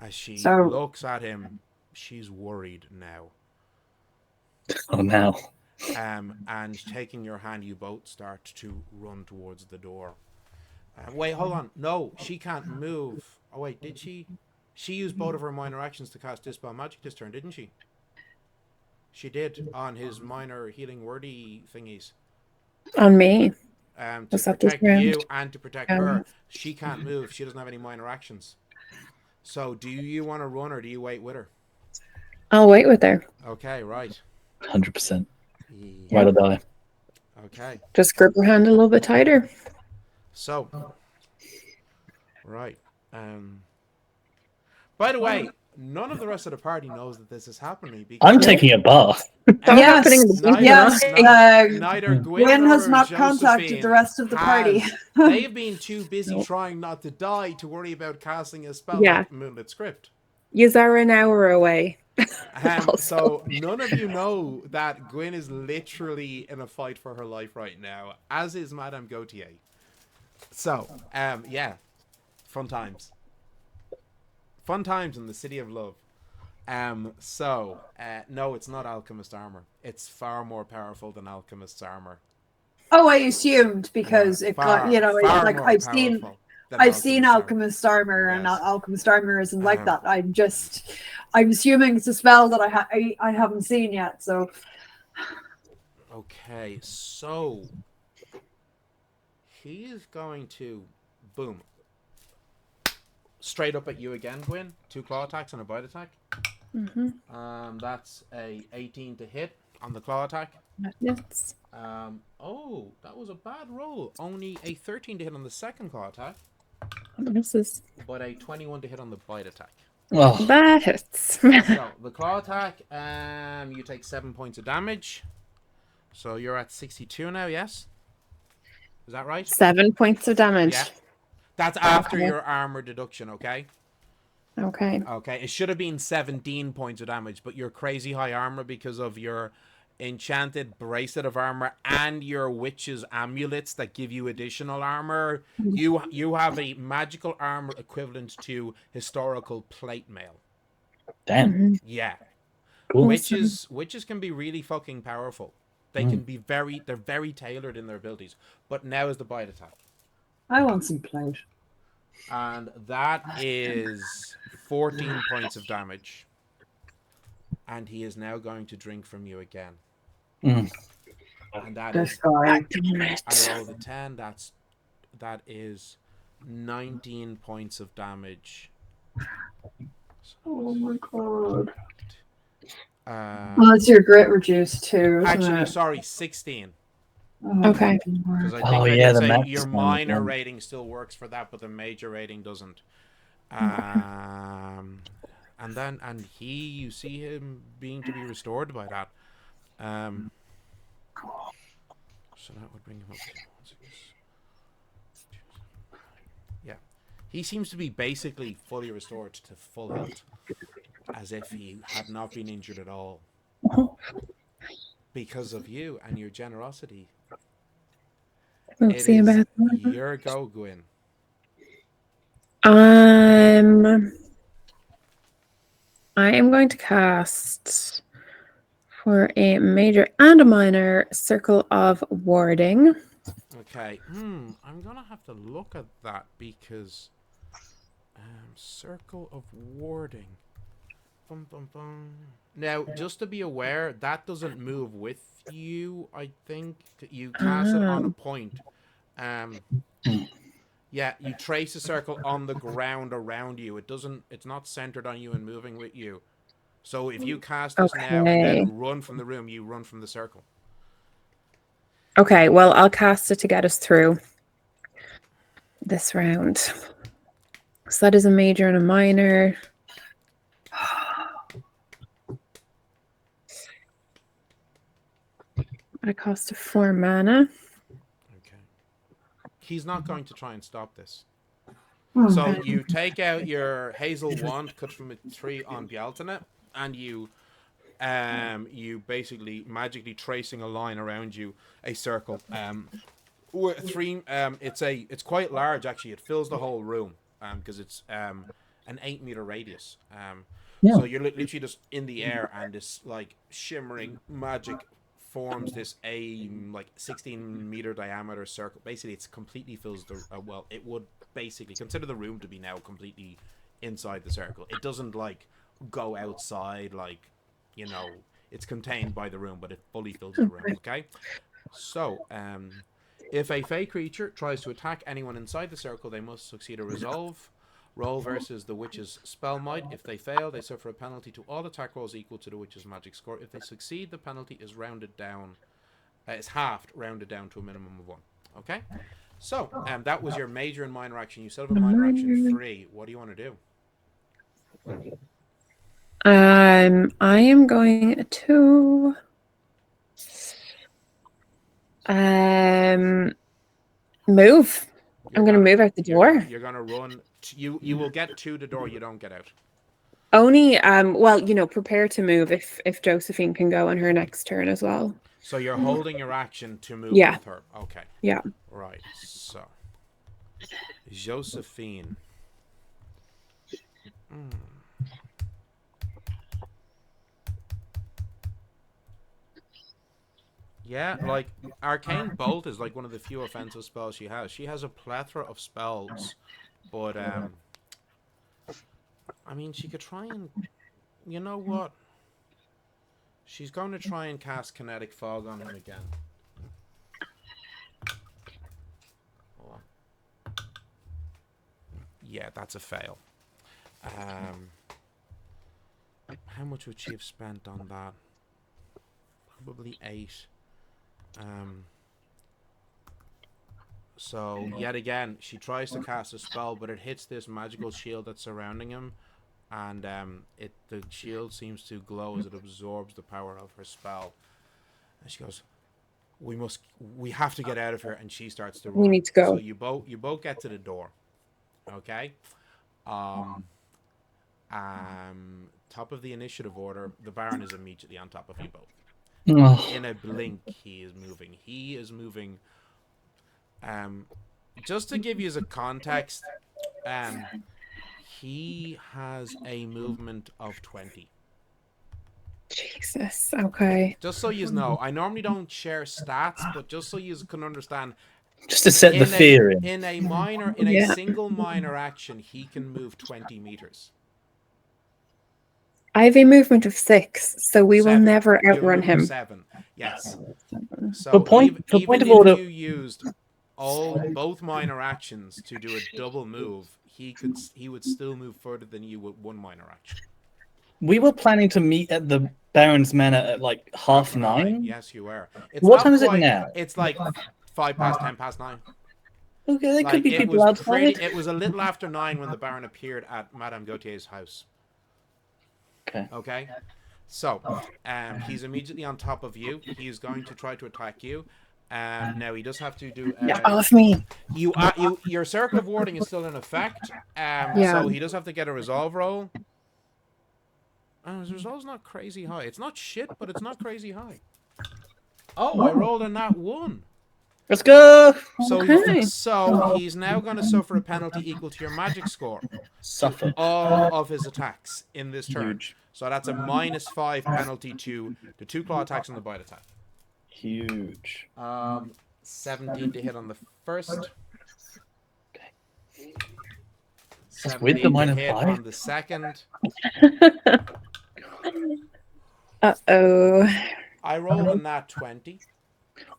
As she So- looks at him, she's worried now. Oh no. And taking your hand, you both start to run towards the door. Wait, hold on. No, she can't move. Oh wait, did she? She used both of her minor actions to cast Dispel Magic this turn, didn't she? She did on his minor healing wordy thingies. On me. To Was that this protect round? you and to protect her. She can't move. She doesn't have any minor actions. So, do you want to run or do you wait with her? I'll wait with her. Okay, right. 100%. Yeah. Ride or die. Okay. Just grip her hand a little bit tighter. So, right. By the way, none of the rest of the party knows that this is happening. Because I'm taking a bath. That Yes, happening in the blink of an yes. eye. Neither Gwyn Gwyn nor has not Joséphine contacted the rest of the party. They've been too busy Nope. trying not to die to worry about casting a spell Yeah. like Moonlit Script. You are an hour away. So none of you know that Gwyn is literally in a fight for her life right now, as is Madame Gautier. So, yeah, fun times. Fun times in the City of Love. No, it's not Alchemist Armor. It's far more powerful than Alchemist's Armor. Oh, I assumed because it got, you know, it's Far like more I've seen powerful than Alchemist Armor, and Yes. Alchemist Armor isn't like that. I'm assuming it's a spell that I haven't seen yet. So Okay, so he is going to boom straight up at you again, Gwyn. 2 claw attacks and a bite attack. Mm-hmm. That's a 18 to hit on the claw attack. Yes. Oh, that was a bad roll. Only a 13 to hit on the second claw attack, This is but a 21 to hit on the bite attack. Oh, that hits. So the claw attack, you take 7 points of damage. So you're at 62 now, yes? Is that right? 7 points of damage. Yeah. That's after Okay. your armor deduction, okay? Okay. Okay, it should have been 17 points of damage, but your crazy high armor because of your enchanted bracelet of armor and your witch's amulets that give you additional armor, you have a magical armor equivalent to historical plate mail. damn. Mhm. Yeah. Cool. Witches can be really fucking powerful. They can be they're very tailored in their abilities. But now is the bite attack. I want some plate. And that is 14 points of damage. And he is now going to drink from you again. Mm. And that This is, guy. Damn it. I rolled a 10. That is 19 points of damage. Oh my god. Uh, Well, it's your grit reduced too. Isn't actually, it? sorry, 16. Oh, Okay. Because I think Oh, I yeah, did the say max your one as minor well. rating still works for that, but the major rating doesn't. And you see him being to be restored by that. So that would bring him up to 6. Yeah, he seems to be basically fully restored to full health. as if he had not been injured at all because of you and your generosity. We'll It see is about that. your go, Gwyn. I am going to cast for a major and a minor circle of warding. Okay. I'm gonna have to look at that because circle of warding. Bum, bum, bum. Now, just to be aware, that doesn't move with you. I think you cast it on a point. Yeah, you trace a circle on the ground around you. It's not centered on you and moving with you. So if you cast this now and then run from the room, you run from the circle. Okay, well, I'll cast it to get us through this round. So that is a major and a minor. At a cost of 4 mana. Okay. He's not going to try and stop this. Oh, So okay. you take out your hazel wand cut from a tree on Bjaltana, and you basically magically tracing a line around you, a circle. It's quite large actually. It fills the whole room because it's an 8-meter radius. So you're literally just in the air, and this like shimmering magic forms this 16-meter diameter circle. Basically, it's completely fills the it would basically consider the room to be now completely inside the circle. It doesn't like go outside, like, you know, it's contained by the room, but it fully fills the room. Okay, so if a fey creature tries to attack anyone inside the circle, they must succeed a resolve roll versus the witch's spell might. If they fail, they suffer a penalty to all attack rolls equal to the witch's magic score. If they succeed, the penalty is rounded down. It's halved, rounded down to a minimum of 1. Okay, so that was your major and minor action. You still have a minor action 3. What do you want to do? I am going to move. I'm going to move out the door. You're going to run. You will get to the door. You don't get out. Only well, you know, prepare to move if Joséphine can go on her next turn as well. So you're holding your action to move with her. Okay. Yeah. Right. So Joséphine. Yeah, like Arcane Bolt is like one of the few offensive spells she has. She has a plethora of spells, but I mean, she could try and, you know what? She's going to try and cast Kinetic Fog on him again. Yeah, that's a fail. How much would she have spent on that? Probably 8. So yet again, she tries to cast a spell, but it hits this magical shield that's surrounding him, and the shield seems to glow as it absorbs the power of her spell. And she goes, "We have to get out of here." And she starts to run. We need to go. So you both get to the door. Okay. Top of the initiative order, the Baron is immediately on top of you both. In a blink, he is moving. He is moving. Just to give you as a context, he has a movement of 20. Jesus. Okay. Just so you know, I normally don't share stats, but just so you can understand. Just to set the fear in. In a single minor action, he can move 20 meters. I have a movement of 6, so we 7. will never outrun him. 7. Yes. So For point if of order, you used both minor actions to do a double move, he would still move further than you with one minor action. we were planning to meet at the Baron's Manor at like 9:30. Yes, you were. What time is it now? It's like 5 past 10 past 9. Okay, there could be people outside. It was a little after 9 when the Baron appeared at Madame Gautier's house. Okay. So, he's immediately on top of you. He's going to try to attack you. Now he does have to do. Off me. Your circle of warding is still in effect. So he does have to get a resolve roll. his result's not crazy high. It's not shit, but it's not crazy high. Oh, I rolled a nat 1. Let's go. So, Okay. so he's now going to suffer a penalty equal to your magic score. Suffer. All of his attacks in this turn. Huge. So that's a -5 penalty to the 2 claw attacks and the bite attack. Huge. 17 to hit on the first. Okay. 17 with the to minus hit 5? on the second. Uh-oh. I rolled a nat 20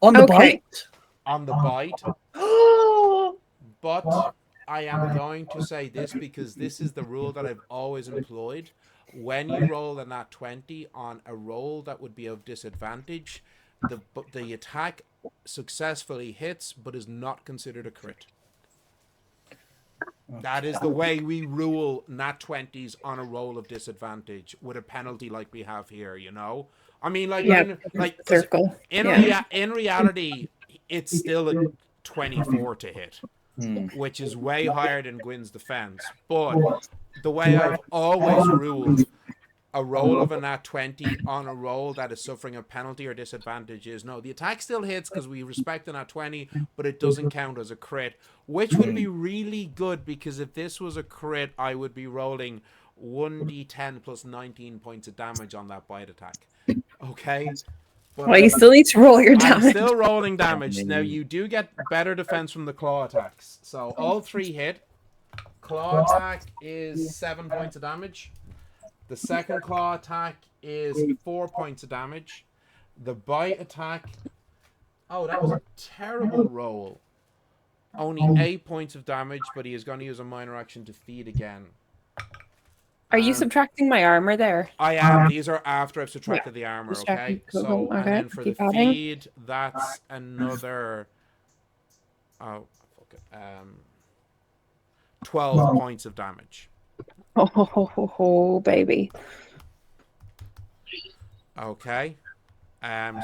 On the Okay. bite. on the bite, but I am going to say this because this is the rule that I've always employed. When you roll a nat 20 on a roll that would be of disadvantage, the attack successfully hits but is not considered a crit. That is the way we rule nat 20s on a roll of disadvantage with a penalty like we have here, you know? I mean, like, Yeah, circle. in reality, it's still a 24 to hit, Hmm. which is way higher than Gwyn's defense. But the way I've always ruled a roll of a nat 20 on a roll that is suffering a penalty or disadvantage is no, the attack still hits because we respect the nat 20, but it doesn't count as a crit, which would be really good because if this was a crit, I would be rolling 1d10 plus 19 points of damage on that bite attack. Okay? But Well, you still need to roll your I'm damage. still rolling damage. Now, you do get better defense from the claw attacks. So, all 3 hit. Claw attack is 7 points of damage. The second claw attack is 4 points of damage. The bite attack... Oh, that was a terrible roll. Only 8 points of damage, but he is going to use a minor action to feed again. Are you subtracting my armor there? I am. These are after I've subtracted the armor, okay? Cool. So, Okay, and then for the keep adding. feed, that's another... Oh, fuck it. 12 points of damage. Oh, baby. Okay.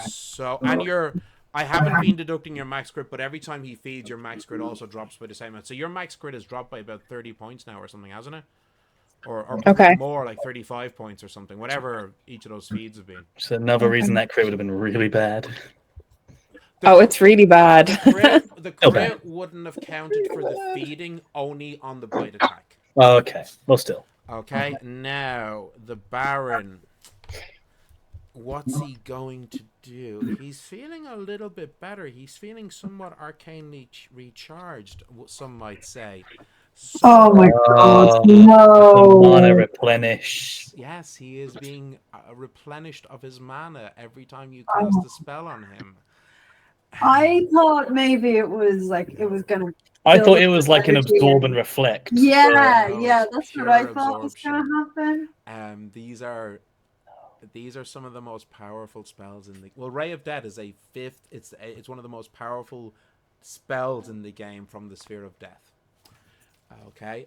So, and I haven't been deducting your max crit, but every time he feeds, your max crit also drops by the same amount. So your max crit has dropped by about 30 points now or something, hasn't it? Or Okay. more, like 35 points or something, whatever each of those feeds have been. So another reason that crit would have been really bad. It's really bad. The crit Okay. wouldn't have counted for the feeding, only on the bite attack. Okay. Well, still. Okay, now the Baron. What's he going to do? He's feeling a little bit better. He's feeling somewhat arcanely recharged, some might say. So, Oh my god, no. The mana replenish. yes, he is being replenished of his mana every time you cast a spell on him. I thought maybe it was gonna. I thought it build was like an energy absorb and- and reflect. Yeah, No, yeah, it's that's what pure I thought was absorption. gonna happen. These are some of the most powerful spells in the... Well, Ray of Death is a 5th... It's one of the most powerful spells in the game from the Sphere of Death. Okay,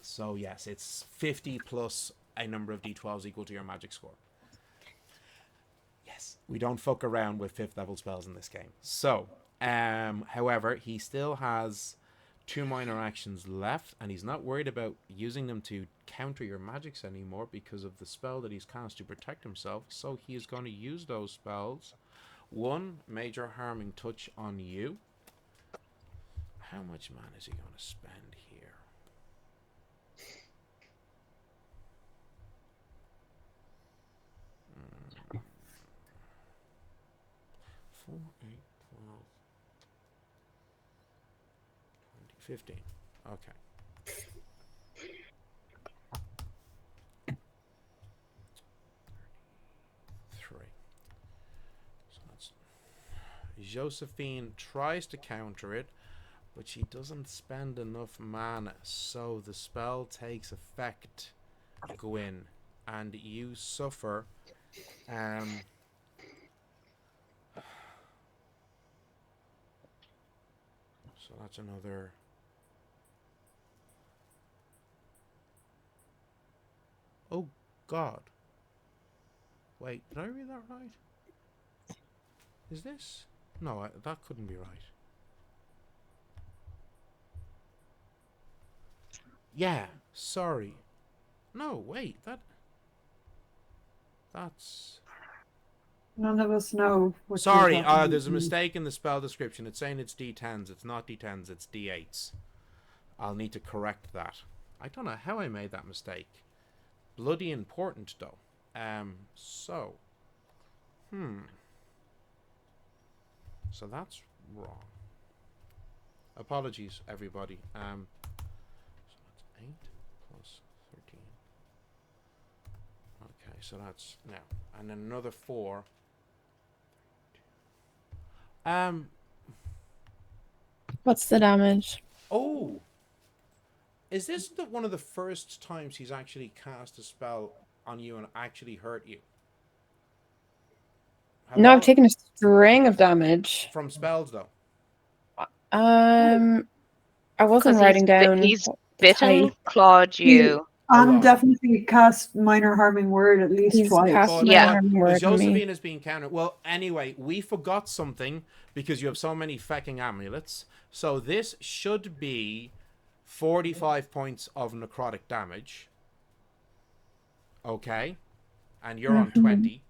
so yes, it's 50 plus a number of d12s equal to your magic score. Yes, we don't fuck around with 5th level spells in this game. So, however, he still has 2 minor actions left, and he's not worried about using them to counter your magics anymore because of the spell that he's cast to protect himself. So he is going to use those spells. 1, Major Harming Touch on you. How much mana is he going to spend here? Hmm. 4, 8, 12, 20, 15. Okay. So that's... Joséphine tries to counter it, but she doesn't spend enough mana, so the spell takes effect, Gwyn, and you suffer so that's another... Oh god. Wait, did I read that right? Is this... No, that couldn't be right. Yeah, sorry. No, wait, that... That's... None of us know. What Sorry, you're talking there's a about. mistake in the spell description. It's saying it's D10s. It's not D10s, it's D8s. I'll need to correct that. I don't know how I made that mistake. Bloody important, though. So. So that's wrong. Apologies, everybody. So that's 8 plus 13. Okay, so that's now. And then another 4. What's the damage? Oh! Is this one of the first times he's actually cast a spell on you and actually hurt you? No, I've taken a string of damage. From spells, though. I wasn't 'Cause writing down. he's the bitten, type. clawed you. And on. definitely cast minor harming word at least He's twice. cast But, Yeah. minor harming word on me. Joséphine is being countered. Well, anyway, we forgot something because you have so many fecking amulets. So this should be 45 points of necrotic damage. Okay. And you're on 20.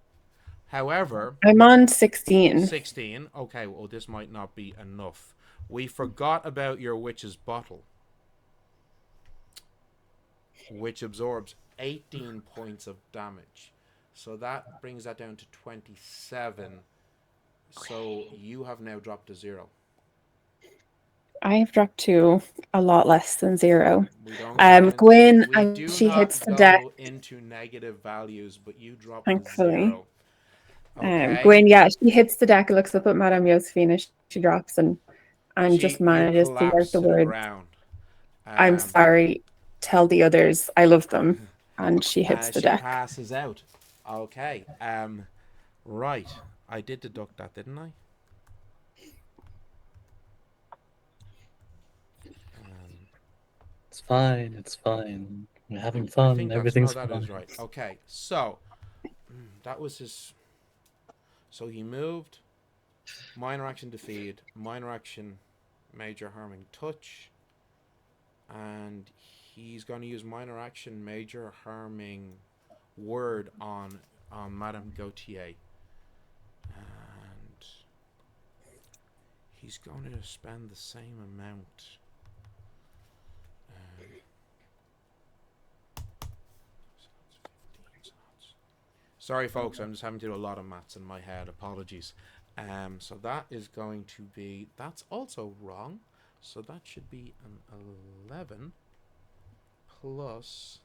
However, I'm on 16. 16. Okay, well, this might not be enough. We forgot about your witch's bottle, which absorbs 18 points of damage. So that brings that down to 27. So you have now dropped to 0. I've dropped to a lot less than 0. We don't go Gwyn, we do she not hits the go deck. into negative values, but you drop Thankfully. to 0. Okay. Gwyn, yeah, she hits the deck, looks up at Madame Joséphine as she drops and just manages to collapse get the to the word. ground. I'm sorry. Tell the others I love them. And she hits the She deck. passes out. Okay. Right. I did deduct that, didn't I? It's fine. It's fine. We're having I fun. think Everything's that fine. is right. Okay. So that was his. So he moved. Minor action defeat. Minor action, major harming touch. And he's going to use minor action, major harming word on Madame Gautier. And he's going to spend the same amount. Sorry, folks, I'm just having to do a lot of maths in my head. Apologies. So that is going to be... That's also wrong. So that should be an 11 plus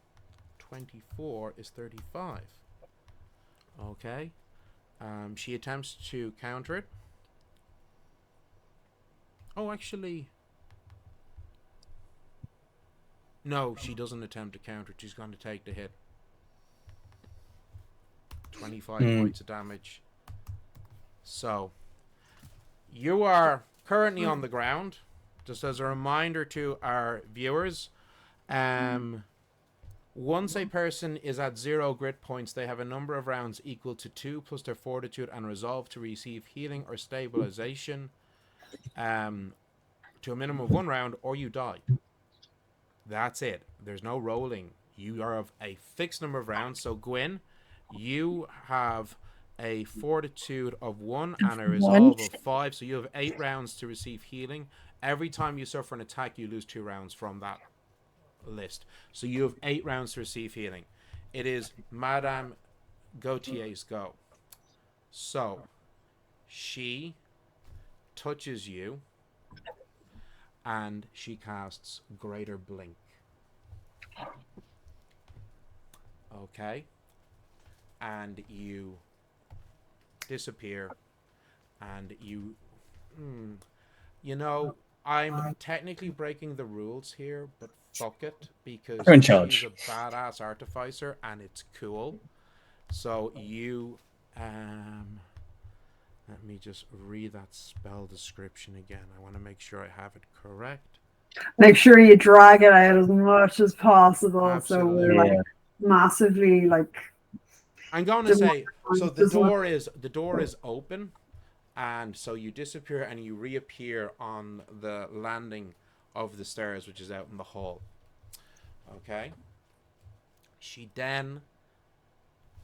24 is 35. Okay. She attempts to counter it. Oh, actually... No, she doesn't attempt to counter it. She's going to take the hit. 25 points of damage. So, you are currently on the ground. Just as a reminder to our viewers, once a person is at 0 grit points, they have a number of rounds equal to 2 plus their fortitude and resolve to receive healing or stabilization to a minimum of 1 round, or you die. That's it. There's no rolling. You are of a fixed number of rounds. So, Gwyn, you have a fortitude of 1 and a resolve of 5. So you have 8 rounds to receive healing. Every time you suffer an attack, you lose 2 rounds from that list. So you have 8 rounds to receive healing. It is Madame Gautier's go. So she touches you and she casts Greater Blink. Okay. And you disappear, and you know, I'm technically breaking the rules here, but fuck it, because You're in she's charge. a badass artificer and it's cool. So you let me just read that spell description again. I want to make sure I have it correct. Make sure you drag it out as much as possible. Absolutely. So we're like massively like. I'm going to say, so the door is open, and so you disappear and you reappear on the landing of the stairs, which is out in the hall. Okay. She then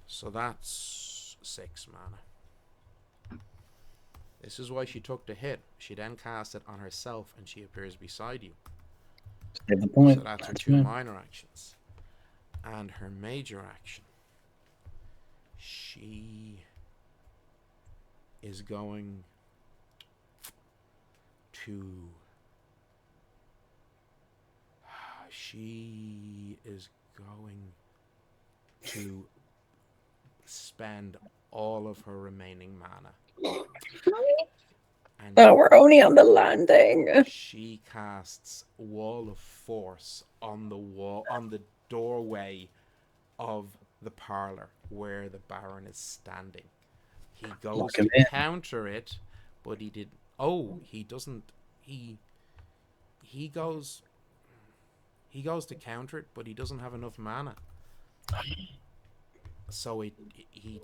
So that's 6 mana. This is why she took the hit. She then cast it on herself and she appears beside you. Save the point. So that's her That's 2 right. minor actions. And her major action. She is going to... She is going to spend all of her remaining mana. And Oh, we're only on the landing. she casts Wall of Force on the doorway of the parlor where the Baron is standing. He goes Lock to him in. counter it, but he did. Oh, he doesn't. He goes. He goes to counter it, but he doesn't have enough mana, so he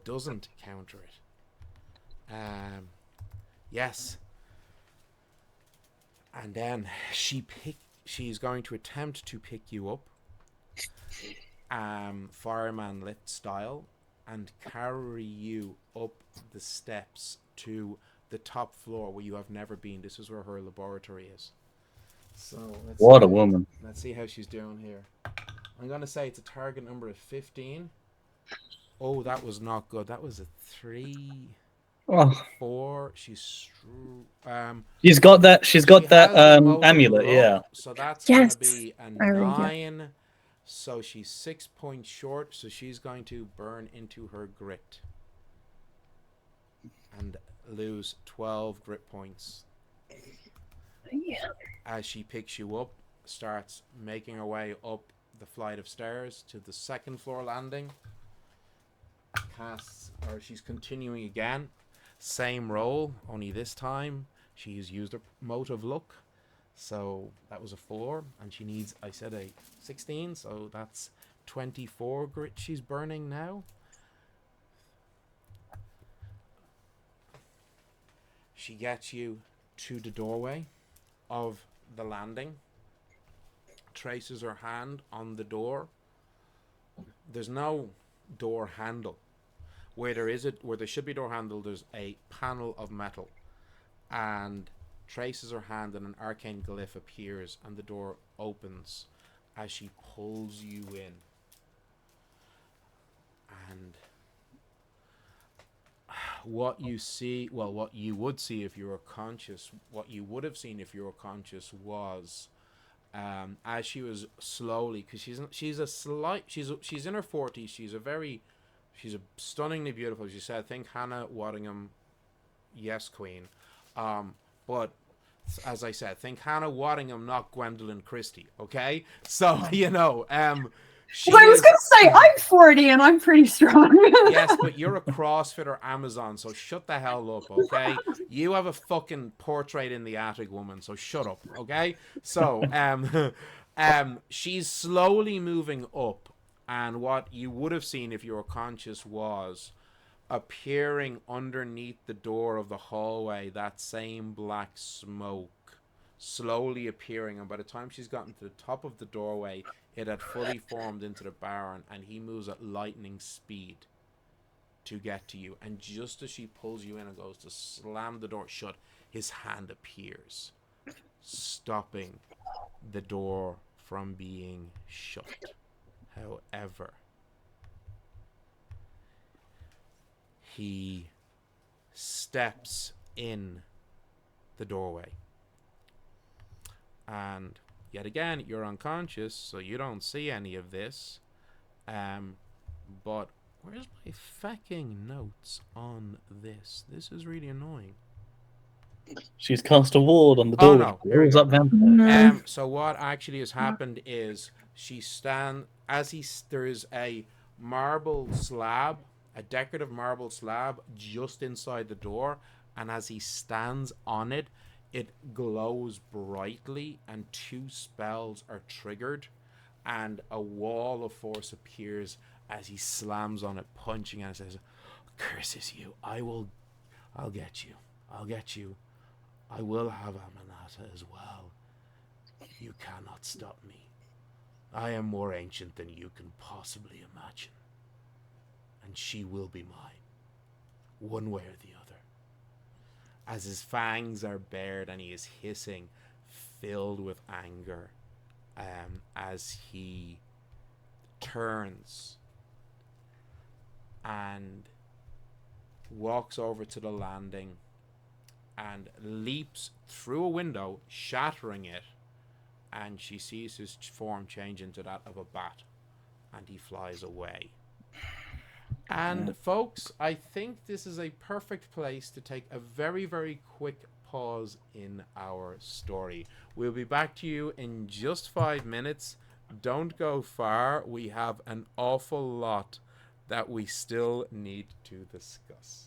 doesn't counter it. Yes. And then she's going to attempt to pick you up, fireman lift style, and carry you up the steps to the top floor where you have never been. This is where her laboratory is. So What a woman. Let's see how she's doing here. I'm gonna say it's a target number of 15. Oh, that was not good. That was a 3. Oh, 4. She's she's got that. She's got she that has the motive amulet. look, Yeah. so that's Yes, gonna be a I read that. 9. So she's 6 points short. So she's going to burn into her grit and lose 12 grit points Yeah. as she picks you up. Starts making her way up the flight of stairs to the 2nd floor landing. She's continuing again. Same roll, only this time she's used her motive look. So that was a 4, and she needs, I said, a 16, so that's 24 grit she's burning now. She gets you to the doorway of the landing, traces her hand on the door. There's no door handle. Where there should be a door handle, there's a panel of metal, and traces her hand and an arcane glyph appears and the door opens as she pulls you in. And what you see, well, what you would see if you were conscious, what you would have seen if you were conscious was as she was slowly, because she's in her 40s, she's a stunningly beautiful, she said, think Hannah Waddingham, yes queen, but as I said, think Hannah Waddingham, not Gwendolyn Christie, okay? So you know, she Well, I was is- gonna say I'm 40 and I'm pretty strong. yes, but you're a CrossFitter Amazon, so shut the hell up, okay? You have a fucking portrait in the attic, woman, so shut up, okay? So, she's slowly moving up, and what you would have seen if you were conscious was appearing underneath the door of the hallway, that same black smoke slowly appearing, and by the time she's gotten to the top of the doorway, it had fully formed into the Baron, and he moves at lightning speed to get to you. And just as she pulls you in and goes to slam the door shut, his hand appears, stopping the door from being shut. However, he steps in the doorway. And yet again, you're unconscious, so you don't see any of this. But where's my fucking notes on this? This is really annoying. She's cast a ward on the Oh, door. no, here we Rolls go. up vampire. So what actually has happened is there's a marble slab, a decorative marble slab just inside the door, and as he stands on it, it glows brightly and 2 spells are triggered, and a wall of force appears as he slams on it, punching, and says, curses you, I'll get you, I will have Amanata as well. You cannot stop me. I am more ancient than you can possibly imagine. and she will be mine, one way or the other. As his fangs are bared and he is hissing, filled with anger, as he turns and walks over to the landing and leaps through a window, shattering it, and she sees his form change into that of a bat, and he flies away. And folks, I think this is a perfect place to take a very, very quick pause in our story. We'll be back to you in just 5 minutes. Don't go far. We have an awful lot that we still need to discuss.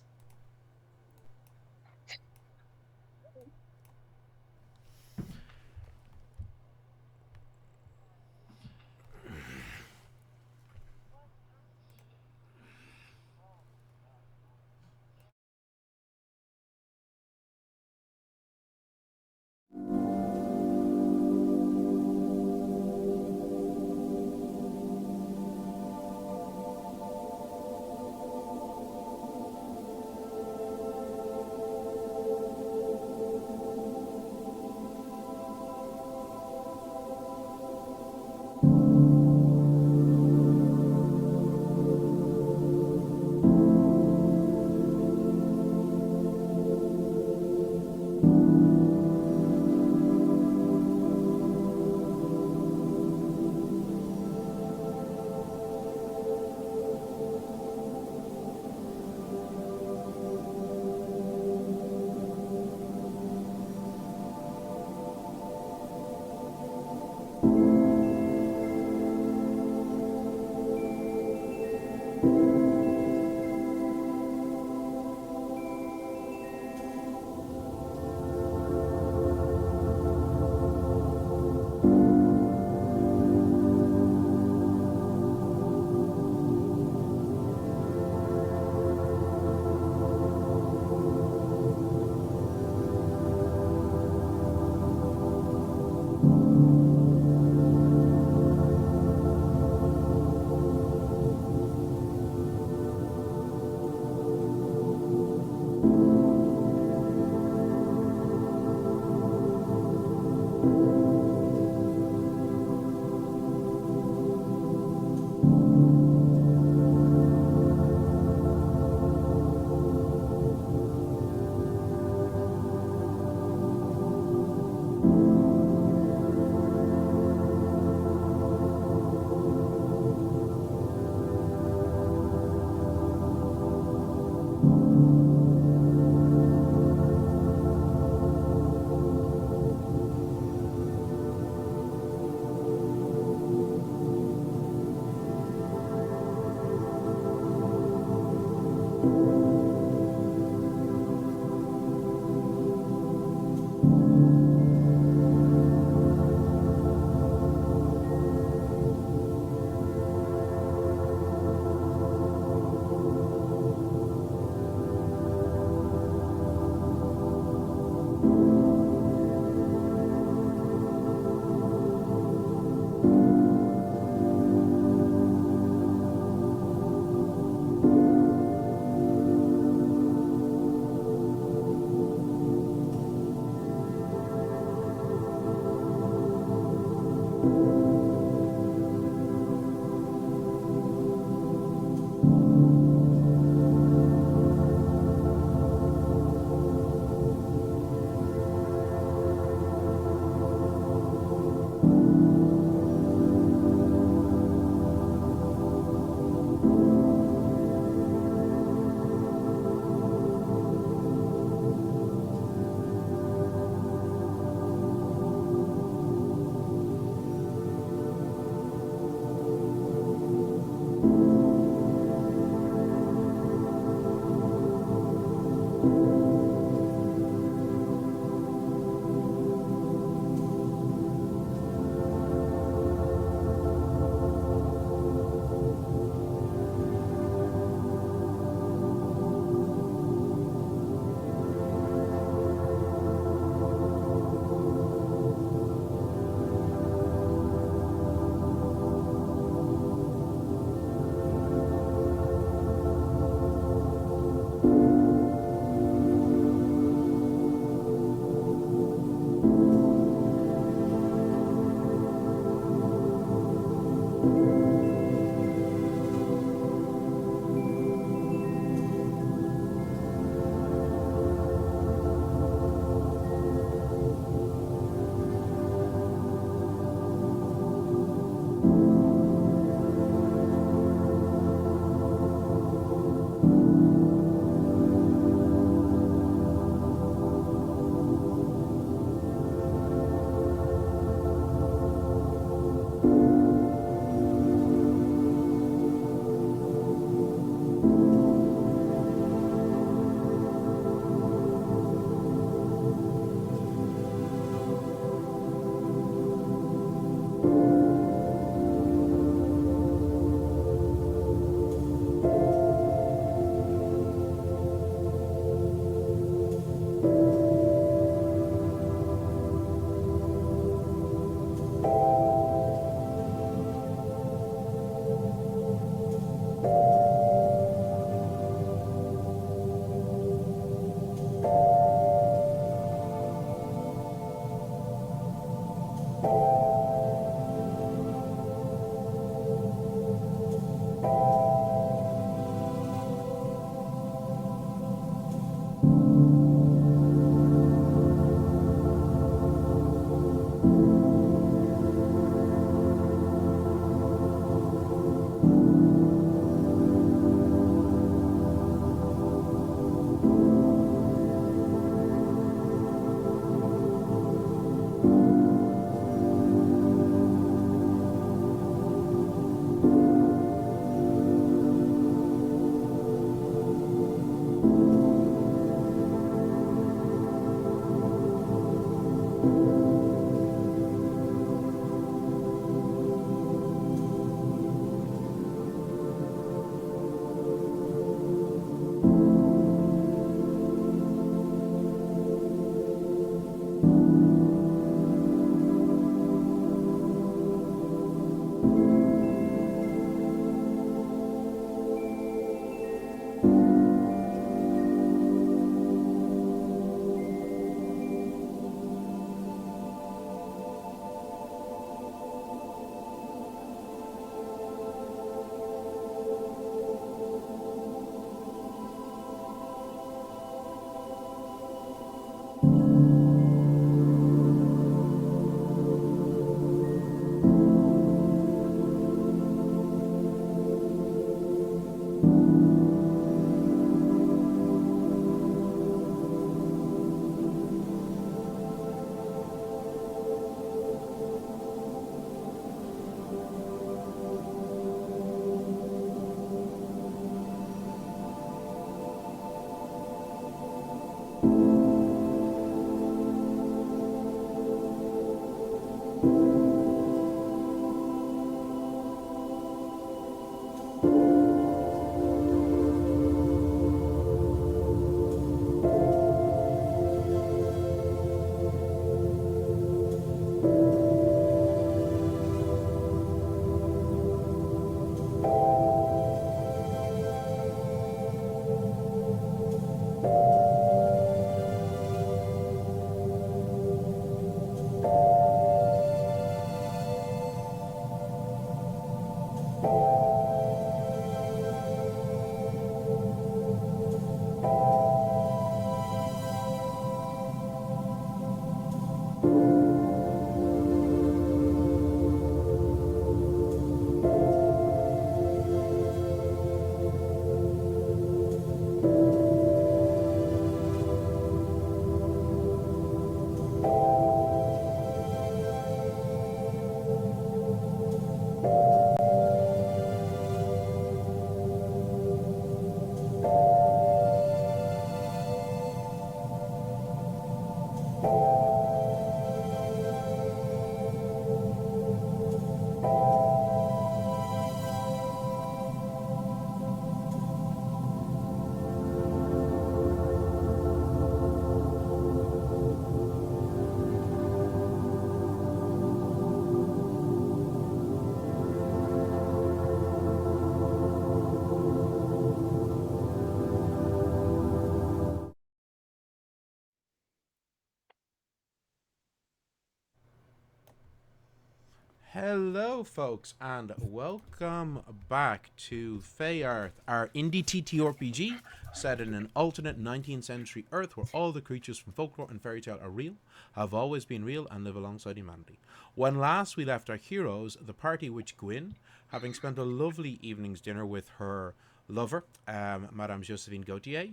Hello, folks, and welcome back to Fae Earth, our indie TTRPG set in an alternate 19th century Earth where all the creatures from folklore and fairy tale are real, have always been real, and live alongside humanity. When last we left our heroes, the party which Gwyn, having spent a lovely evening's dinner with her lover, Madame Joséphine Gautier,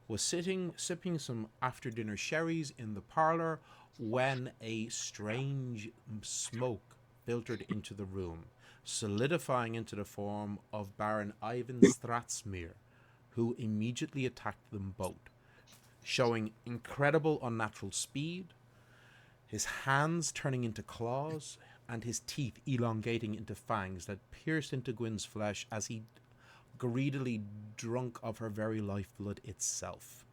was sitting sipping some after-dinner sherries in the parlour when a strange smoke filtered into the room, solidifying into the form of Baron Ivan Stratsmere, who immediately attacked them both, showing incredible unnatural speed, his hands turning into claws, and his teeth elongating into fangs that pierced into Gwyn's flesh as he greedily drunk of her very lifeblood itself.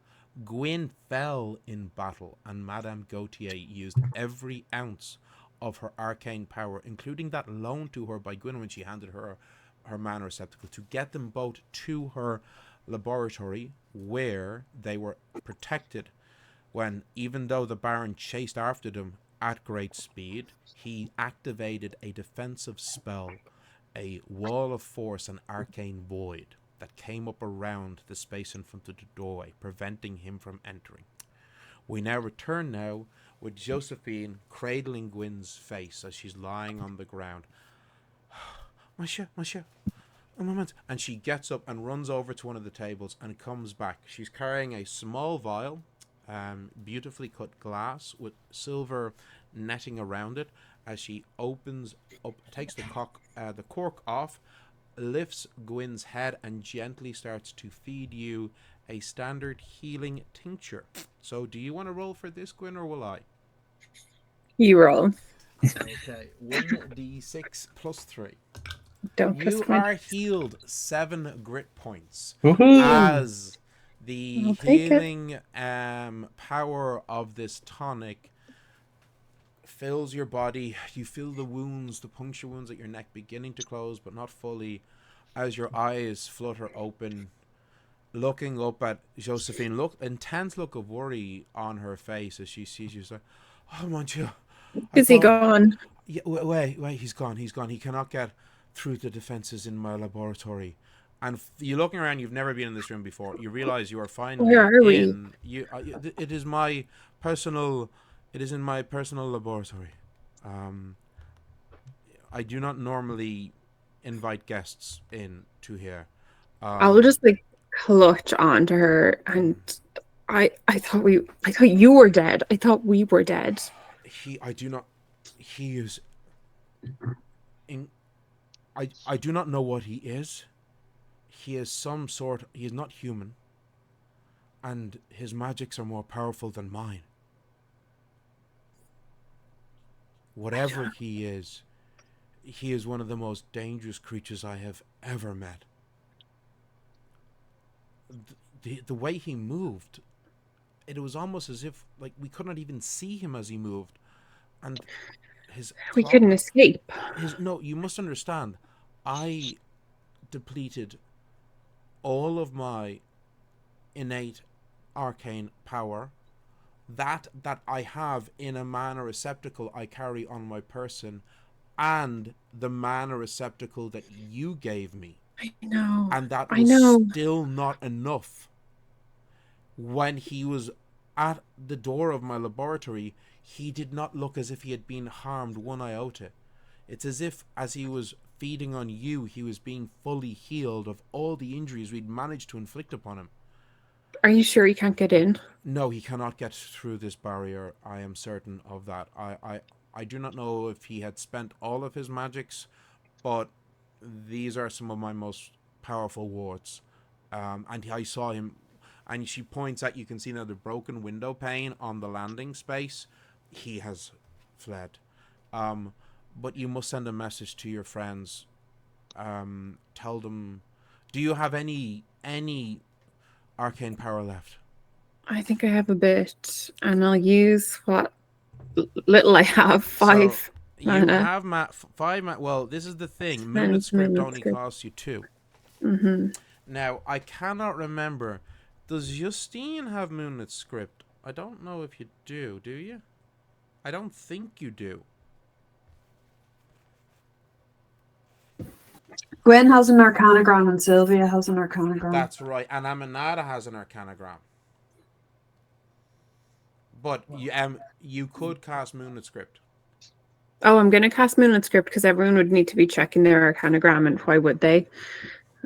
Gwyn fell in battle, and Madame Gautier used every ounce of her arcane power, including that loaned to her by Gwyn when she handed her her mana receptacle, to get them both to her laboratory, where they were protected when, even though the Baron chased after them at great speed, he activated a defensive spell, a wall of force, an arcane void, that came up around the space in front of the doorway, preventing him from entering. We now return with Joséphine cradling Gwyn's face as she's lying on the ground. Monsieur, a moment. And she gets up and runs over to one of the tables and comes back. She's carrying a small vial, beautifully cut glass with silver netting around it. As she opens up, takes the cork off, lifts Gwyn's head and gently starts to feed you a standard healing tincture. So do you want to roll for this, Gwyn, or will I? You roll. Okay, 1d6 plus 3. Don't You twist my are healed 7 grit points Woohoo! as the I'll take it. healing power of this tonic fills your body. You feel the wounds, the puncture wounds at your neck beginning to close, but not fully, as your eyes flutter open, looking up at Joséphine. Intense look of worry on her face as she sees you. She's like, "Oh mon Dieu, I Is he thought, gone? yeah, wait, he's gone. He cannot get through the defenses in my laboratory." And you're looking around. You've never been in this room before. You realize you are finally Where are we? in. It is my personal. It is in my personal laboratory. I do not normally invite guests in to here. I'll just like clutch onto her, and I thought you were dead. I thought we were dead. I do not. He is. I do not know what he is. He is some sort. He is not human. And his magics are more powerful than mine. Whatever he is one of the most dangerous creatures I have ever met. The way he moved, it was almost as if like we could not even see him as he moved, and We couldn't escape. No, you must understand. I depleted all of my innate arcane power, that I have in a mana receptacle I carry on my person, and the mana receptacle that you gave me. I know. And that I was know. still not enough. When he was at the door of my laboratory, he did not look as if he had been harmed one iota. It's as if, as he was feeding on you, he was being fully healed of all the injuries we'd managed to inflict upon him. Are you sure he can't get in? No, he cannot get through this barrier. I am certain of that. I do not know if he had spent all of his magics, but these are some of my most powerful wards. And I saw him, and she points at, you can see now the broken window pane on the landing space. He has fled. But you must send a message to your friends. Tell them, do you have any arcane power left? I think I have a bit, and I'll use what little I have. 5 So, mana. You have 5 mana. Well, this is the thing. Moonlit Script only costs you 2. Mm-hmm. Now, I cannot remember. Does Justine have Moonlit Script? I don't know if you do. Do you? I don't think you do. Gwyn has an arcanogram and Sylvia has an arcanogram. That's right. And Aminata has an arcanogram. But you could cast Moonlit Script. Oh, I'm going to cast Moonlit Script because everyone would need to be checking their arcanogram, and why would they?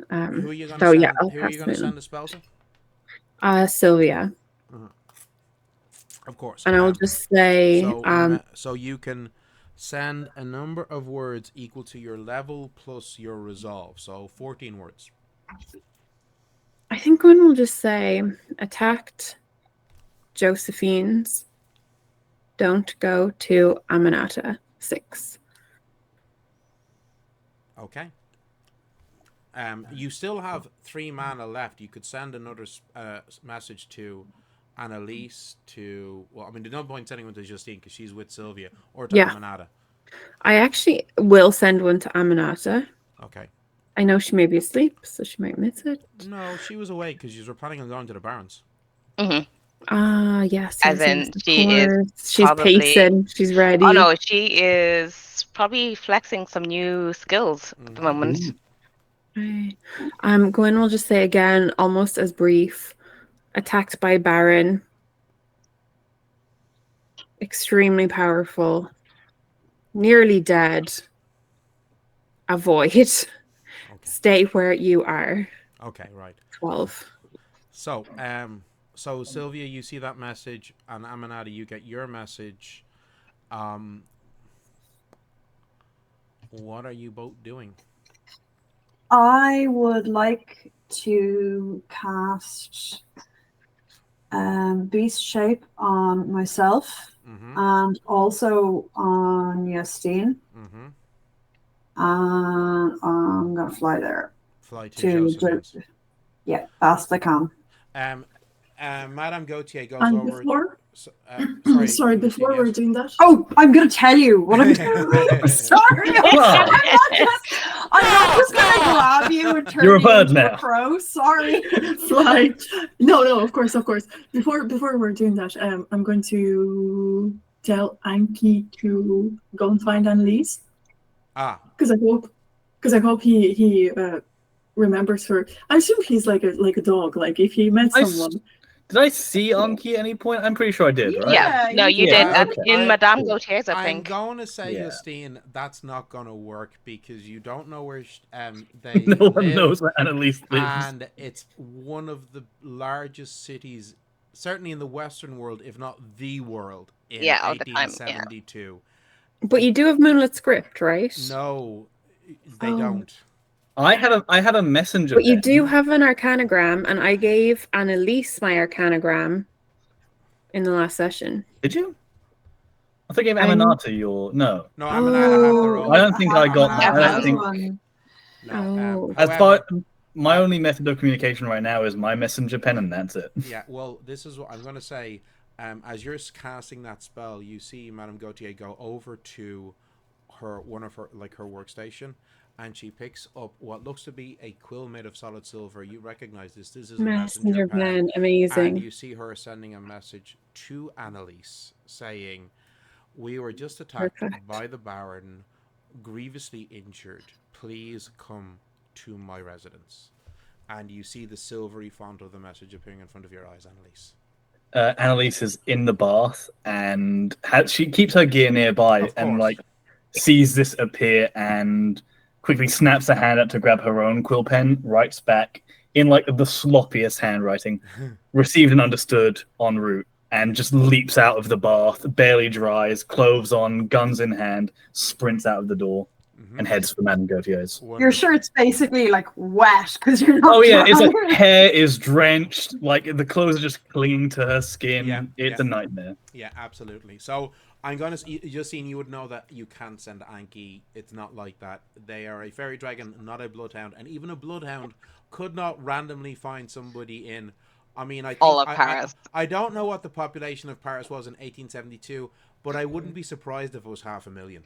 Who are you going to send? Yeah, who are you going to send the spell to? Sylvia. Of course. And I'll just say... So you can send a number of words equal to your level plus your resolve. So 14 words. I think Gwyn will just say, attacked Josephine's. Don't go to Aminata. 6. Okay. You still have 3 mana left. You could send another message to Annalise, well, I mean, there's no point sending one to Justine because she's with Sylvia, or to Aminata. I actually will send one to Aminata. Okay. I know she may be asleep, so she might miss it. No, she was awake because you were planning on going to the Barrens. Mm-hmm. Yes. As in, she's pacing. She's ready. Oh no, she is probably flexing some new skills at the moment. Right. Gwyn will just say again, almost as brief. Attacked by Baron. Extremely powerful. Nearly dead. Avoid. Okay. Stay where you are. Okay, right. 12. So, so Sylvia, you see that message, and Aminata, you get your message. What are you both doing? I would like to cast Beast Shape on myself Mm-hmm. and also on Justine. Mm-hmm. And I'm gonna fly there Fly to to Josephine's. yeah, fast I can. Madame Gautier goes And over. before, Sorry, sorry, Justine, before yes. we're doing that, Oh, I'm gonna tell you what I'm doing. Sorry, Wow. I'm not just gonna grab you and turn You're a you bird into now. a crow. Sorry. fly. No, of course. Before we're doing that, I'm going to tell Anki to go and find Annalise Ah, because I hope he remembers her. I assume he's like a dog. Like if he met someone. Did I see Anki at any point? I'm pretty sure I did, right? Yeah, no, you Yeah, did. okay. In Madame Gautier's, I I'm think. going to say, Yeah. Justine, that's not going to work because you don't know where they No one live, knows where Annalise lives. and it's one of the largest cities, certainly in the Western world, if not the world, in Yeah, all the time, yeah. 1872. But you do have Moonlit Script, right? No, they Oh. don't. I have a messenger. But you pen. do have an Arcanagram, and I gave Annalise my Arcanagram in the last session. Did you? I think I gave I'm- Aminata your no. No, Aminata have their Oh, own. I don't think I got that. I don't think- one. No. Oh. As However, far my only method of communication right now is my messenger pen, and that's it. yeah, well, this is what I'm going to say. As you're casting that spell, you see Madame Gautier go over to her workstation, and she picks up what looks to be a quill made of solid silver. You recognize this. This is a messenger pen. And Amazing. you see her sending a message to Annalise saying, "We were just attacked Perfect. by the Baron, grievously injured. Please come to my residence." And you see the silvery font of the message appearing in front of your eyes, Annalise. Annalise is in the bath, and she keeps her gear nearby, Of and course. like sees this appear, and quickly snaps a hand up to grab her own quill pen, writes back in like the sloppiest handwriting, received and understood en route, and just leaps out of the bath, barely dries, clothes on, guns in hand, sprints out of the door, and heads for Madame Gautier's. Your shirt's basically like wet because you're not. Oh yeah, it's like drying. hair is drenched, like the clothes are just clinging to her skin. Yeah, It's a nightmare. Yeah, absolutely. So I'm gonna Justine, you would know that you can't send Anki. It's not like that. They are a fairy dragon, not a bloodhound, and even a bloodhound could not randomly find somebody in. I mean, I think, All of Paris. I don't know what the population of Paris was in 1872, but I wouldn't be surprised if it was 500,000.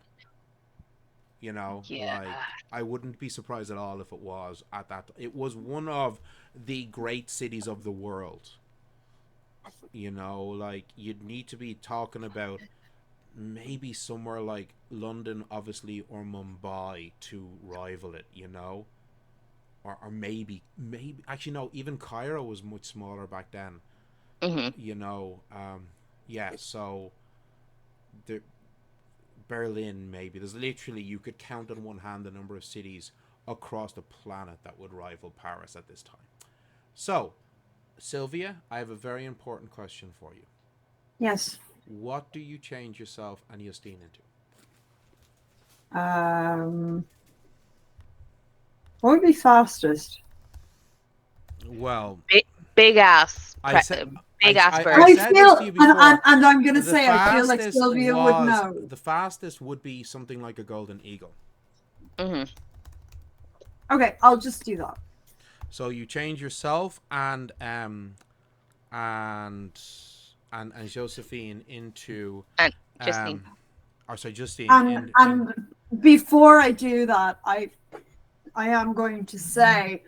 You know, Yeah. like I wouldn't be surprised at all if it was at that. It was one of the great cities of the world. You know, like you'd need to be talking about maybe somewhere like London, obviously, or Mumbai to rival it. You know, or maybe actually no, even Cairo was much smaller back then. Mm-hmm. You know, yeah. So the Berlin, maybe there's literally you could count on one hand the number of cities across the planet that would rival Paris at this time. So, Sylvia, I have a very important question for you. Yes. What do you change yourself and Justine into? What would be fastest? Well, Big ass. I said- Big ass bird. I said feel, this to you before. and I'm gonna the say, I feel like fastest Sylvia would know. The fastest would be something like a golden eagle. Mm-hmm. Okay, I'll just do that. So you change yourself and Josephine into And Justine. Justine. And before I do that, I am going to say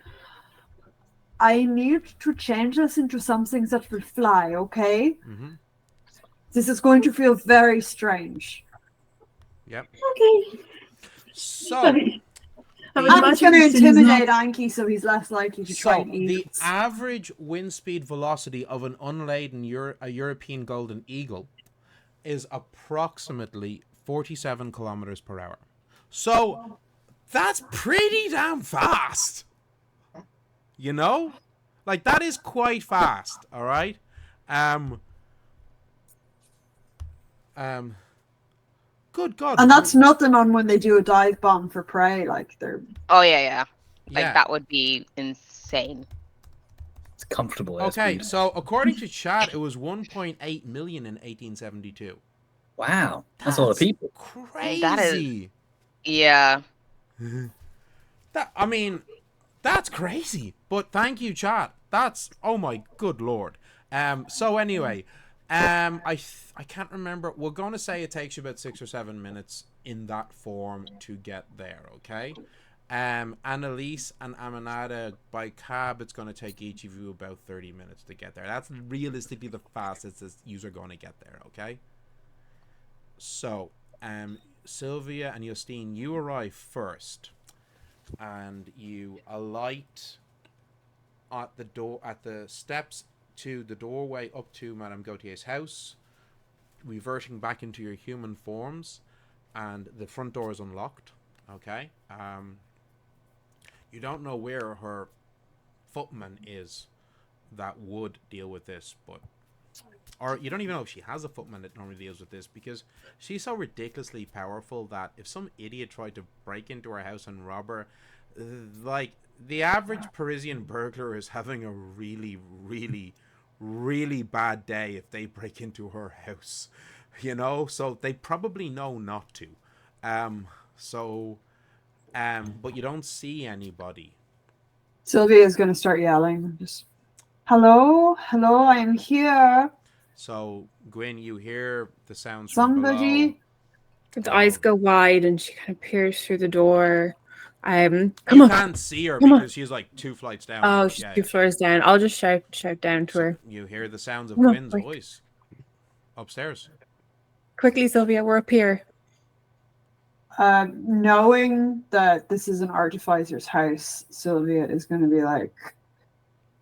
I need to change this into something that will fly, okay? Mm-hmm. This is going to feel very strange. Yep. Okay. So, I mean, I'm just imagine going to this is not- intimidate Anki so he's less likely to try and eat the us. average wind speed velocity of an unladen European golden eagle is approximately 47 kilometers per hour. So that's pretty damn fast. You know? Like that is quite fast, all right? Good God. And that's nothing on when they do a dive bomb for prey, like they're Oh yeah. Like Yeah. that would be insane. It's comfortable. Okay, airspeed. so according to chat, it was 1.8 million in 1872. Wow, that's a lot of people. Crazy. Yeah. I mean, that's crazy. But thank you, chat. That's, oh my good lord. So anyway, I can't remember. We're going to say it takes you about 6 or 7 minutes in that form to get there. Okay. Annalise and Amanada by cab, it's going to take each of you about 30 minutes to get there. That's realistically the fastest this user going to get there. Okay. So, Sylvia and Justine, you arrive first, and you alight at the door, at the steps to the doorway up to Madame Gautier's house, reverting back into your human forms, and the front door is unlocked. Okay. You don't know where her footman is that would deal with this, but or you don't even know if she has a footman that normally deals with this, because she's so ridiculously powerful that if some idiot tried to break into her house and rob her, like, the average Parisian burglar is having a really, really, really bad day if they break into her house, you know? So they probably know not to. But you don't see anybody. Sylvia is going to start yelling. Just, hello, I am here. So, Gwyn, you hear the sounds from Somebody. The eyes go wide and she kind of peers through the door. below. Come You on. can't see her Come on. because she's like 2 flights down. Oh, she's 2 floors down. I'll just shout down to her. You hear the sounds of Come on, Gwyn's quick. voice upstairs. Quickly, Sylvia, we're up here. Knowing that this is an artificer's house, Sylvia is going to be like,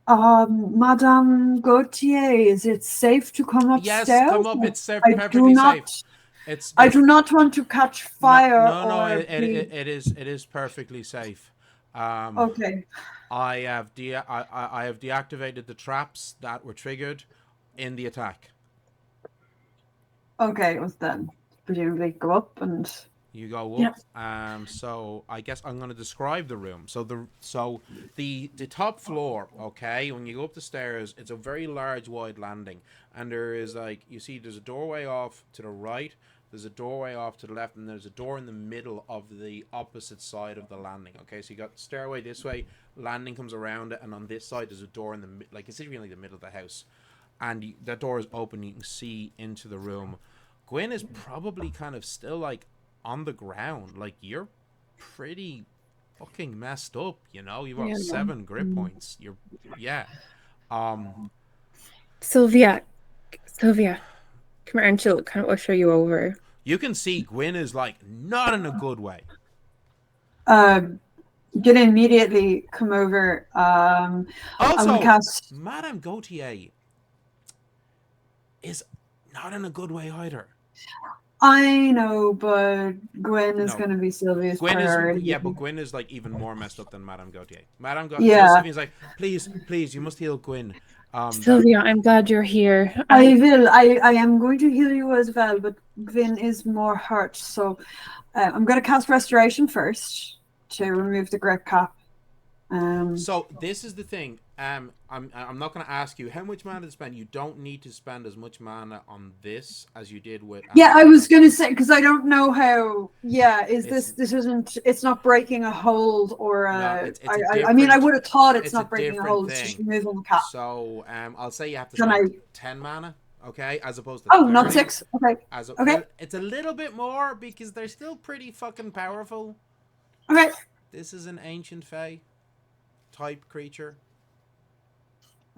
Madame Gautier, is it safe to come upstairs? Yes, come up. It's I perfectly do not, safe. I do not want to catch fire. No. or It is perfectly safe. Okay. I have deactivated the traps that were triggered in the attack. Okay, well then, presumably go up and... You go up. Yeah. So I guess I'm going to describe the room. So the top floor, okay, when you go up the stairs, it's a very large, wide landing, and there is, like, you see, there's a doorway off to the right, there's a doorway off to the left, and there's a door in the middle of the opposite side of the landing. Okay, so you got the stairway this way, landing comes around it, and on this side there's a door in the like, it's really the middle of the house, and that door is open. You can see into the room. Gwyn is probably kind of still, like, on the ground. Like, you're pretty fucking messed up, you know? You've got 7 grip points. Sylvia, come here, and she'll kind of usher you over. You can see Gwyn is, like, not in a good way. Gonna immediately come over. Also, cast... Madame Gautier is not in a good way either. I know, but Gwyn is going to be Sylvia's priority. But Gwyn is, like, even more messed up than Madame Gautier. Josephine's like, please, you must heal Gwyn. Sylvia, I'm glad you're here. I will. I am going to heal you as well, but Gwyn is more hurt, so I'm going to cast Restoration first to remove the grip cap. So this is the thing. I'm not going to ask you how much mana to spend. You don't need to spend as much mana on this as you did with. Yeah, I was going to say, because I don't know how. Yeah, this isn't. It's not breaking a hold or. I mean, I would have thought it's not breaking a hold. It's just removing the cap. So I'll say you have to spend 10 mana. Okay, as opposed to 30. Not 6. Okay. Okay. It's a little bit more because they're still pretty fucking powerful. Okay. This is an ancient fae type creature.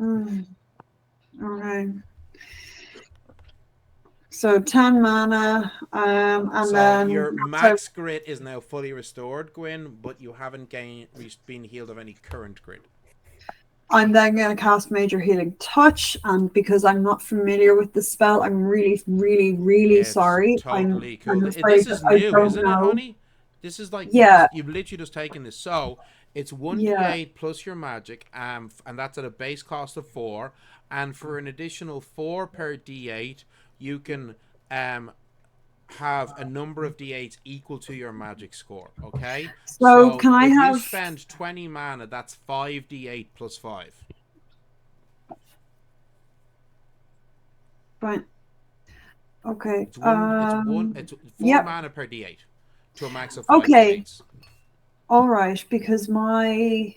Okay. So 10 mana, and so then your max grit is now fully restored, Gwyn, but you haven't been healed of any current grit. I'm then going to cast Major Healing Touch, and because I'm not familiar with the spell, I'm really, really, really sorry. Totally cool. This is new, isn't it, honey? This is like, you've literally just taken this. So it's 1d8 plus your magic, and that's at a base cost of 4. And for an additional 4 per d8, you can have a number of d8s equal to your magic score. Okay. So can I have? You spend 20 mana. That's 5d8 plus 5. Right. Okay. It's one. It's 4 yep. mana per d8 to a max of 5 Okay. d8s. All right, because my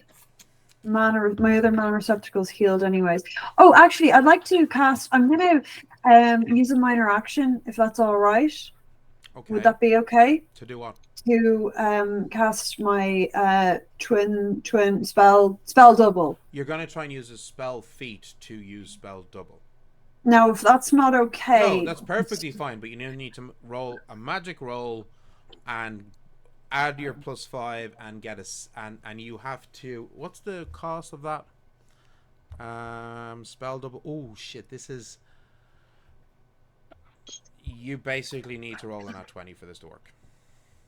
other mana receptacle's healed anyways. Oh, actually, I'd like to cast. I'm gonna use a minor action if that's all right. Okay. Would that be okay? To do what? To cast my twin spell double. You're going to try and use a spell feat to use spell double. Now, if that's not okay, No, that's perfectly fine. But you need to roll a magic roll and add your +5 and get and you have to. What's the cost of that? Spell double. Oh shit! This is. You basically need to roll an @20 for this to work.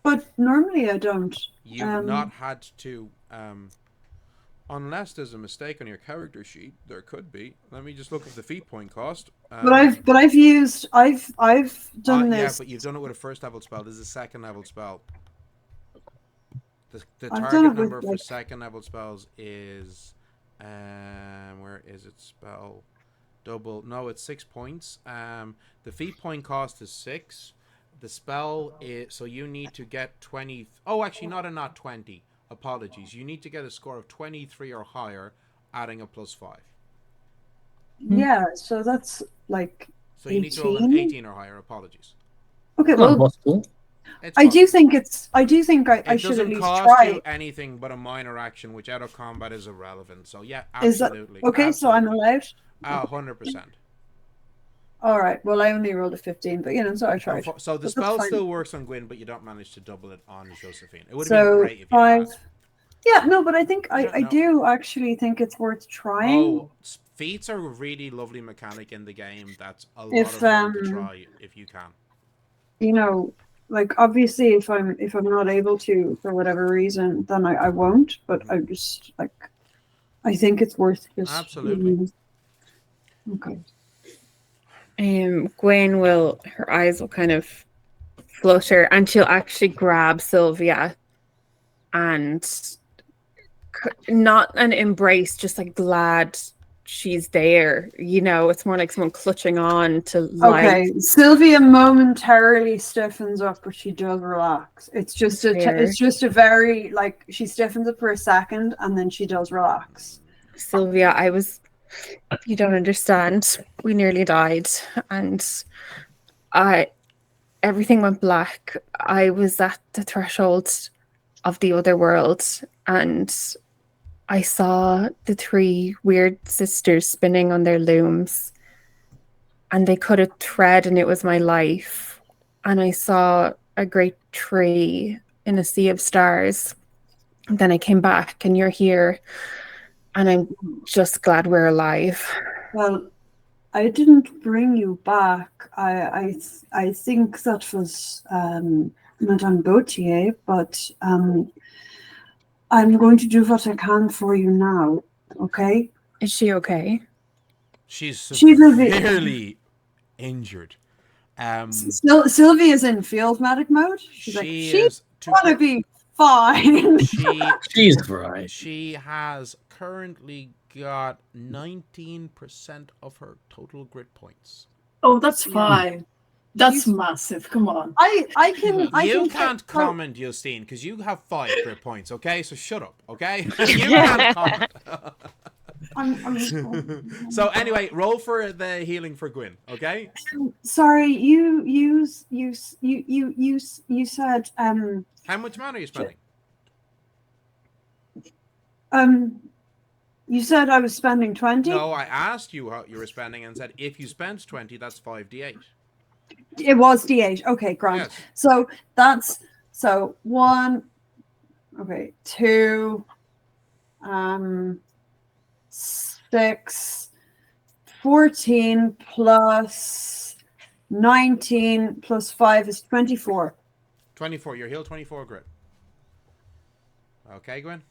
But normally I don't. You've not had to, unless there's a mistake on your character sheet. There could be. Let me just look at the feat point cost. But I've done this. Yeah, but you've done it with a 1st level spell. This is a 2nd level spell. The target number for 2nd level spells is, where is it? Spell double. No, it's 6 points. The feat point cost is 6. The spell is, so you need to get 20. Oh, actually, not a not 20. Apologies. You need to get a score of 23 or higher, adding a +5. Yeah, so that's like. So you need to roll an 18 or higher. Apologies. Okay, Not well, possible. I do think I should at It least doesn't cost try. you anything but a minor action, which out of combat is irrelevant. So yeah, Is that absolutely. okay? So I'm allowed. 100%. All right. Well, I only rolled a 15, but so I tried. So the But spell that's fine. still works on Gwyn, but you don't manage to double it on Joséphine. It would have So been great if you 5. had. Yeah, no, but I think Yeah, I no. do actually think it's worth trying. Oh, feats are a really lovely mechanic in the game. That's a lot of fun to try if you can. Like obviously if I'm not able to for whatever reason, then I won't. But I just I think it's worth just Absolutely. Okay. Gwyn her eyes will kind of flutter, and she'll actually grab Sylvia and not an embrace, just like glad she's there. It's more like someone clutching on to life. Okay, Sylvia momentarily stiffens up, but she does relax. It's just a very like she stiffens up for a second, and then she does relax. Sylvia, you don't understand. We nearly died, and everything went black. I was at the threshold of the other world, and I saw the 3 weird sisters spinning on their looms, and they cut a thread, and it was my life. And I saw a great tree in a sea of stars. And then I came back, and you're here, and I'm just glad we're alive. Well, I didn't bring you back. I think that was Madame Gautier, but I'm going to do what I can for you now. Okay? Is she okay? She's severely injured. Sylvia's in field medic mode. She's gonna be fine. She's right. She has currently got 19% of her total grit points. Oh, that's fine. That's massive. Come on. You can't comment, Justine, because you have 5 grit points. Okay, so shut up. Okay, you can't comment. So anyway, roll for the healing for Gwyn. Okay. Sorry, you said How much mana are you spending? You said I was spending 20? No, I asked you how you were spending and said if you spend 20, that's 5d8. It was d8. Okay, grand. Yes. So that's 1. Okay, 2. 6. 14 plus 19 plus 5 is 24. 24. You're healed 24 grit. Okay, Gwyn.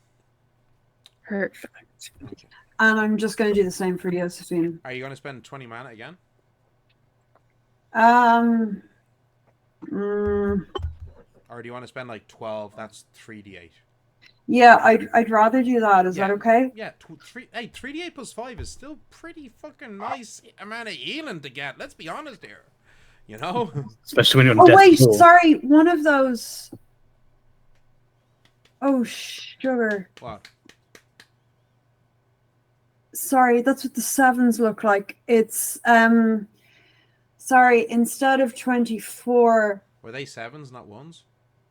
Perfect. Okay. And I'm just going to do the same for Joséphine. Are you going to spend 20 mana again? Or Or do you want to spend like 12? That's 3d8. Yeah, I'd rather do that. Is that okay? Yeah, 3d8 plus 5 is still pretty fucking nice amount of healing to get. Let's be honest here. You know? Especially when you're on Oh death's wait, door. sorry, one of those. Oh sugar. What? Sorry, that's what the sevens look like. It's sorry, instead of 24, Were they 7s, not 1s?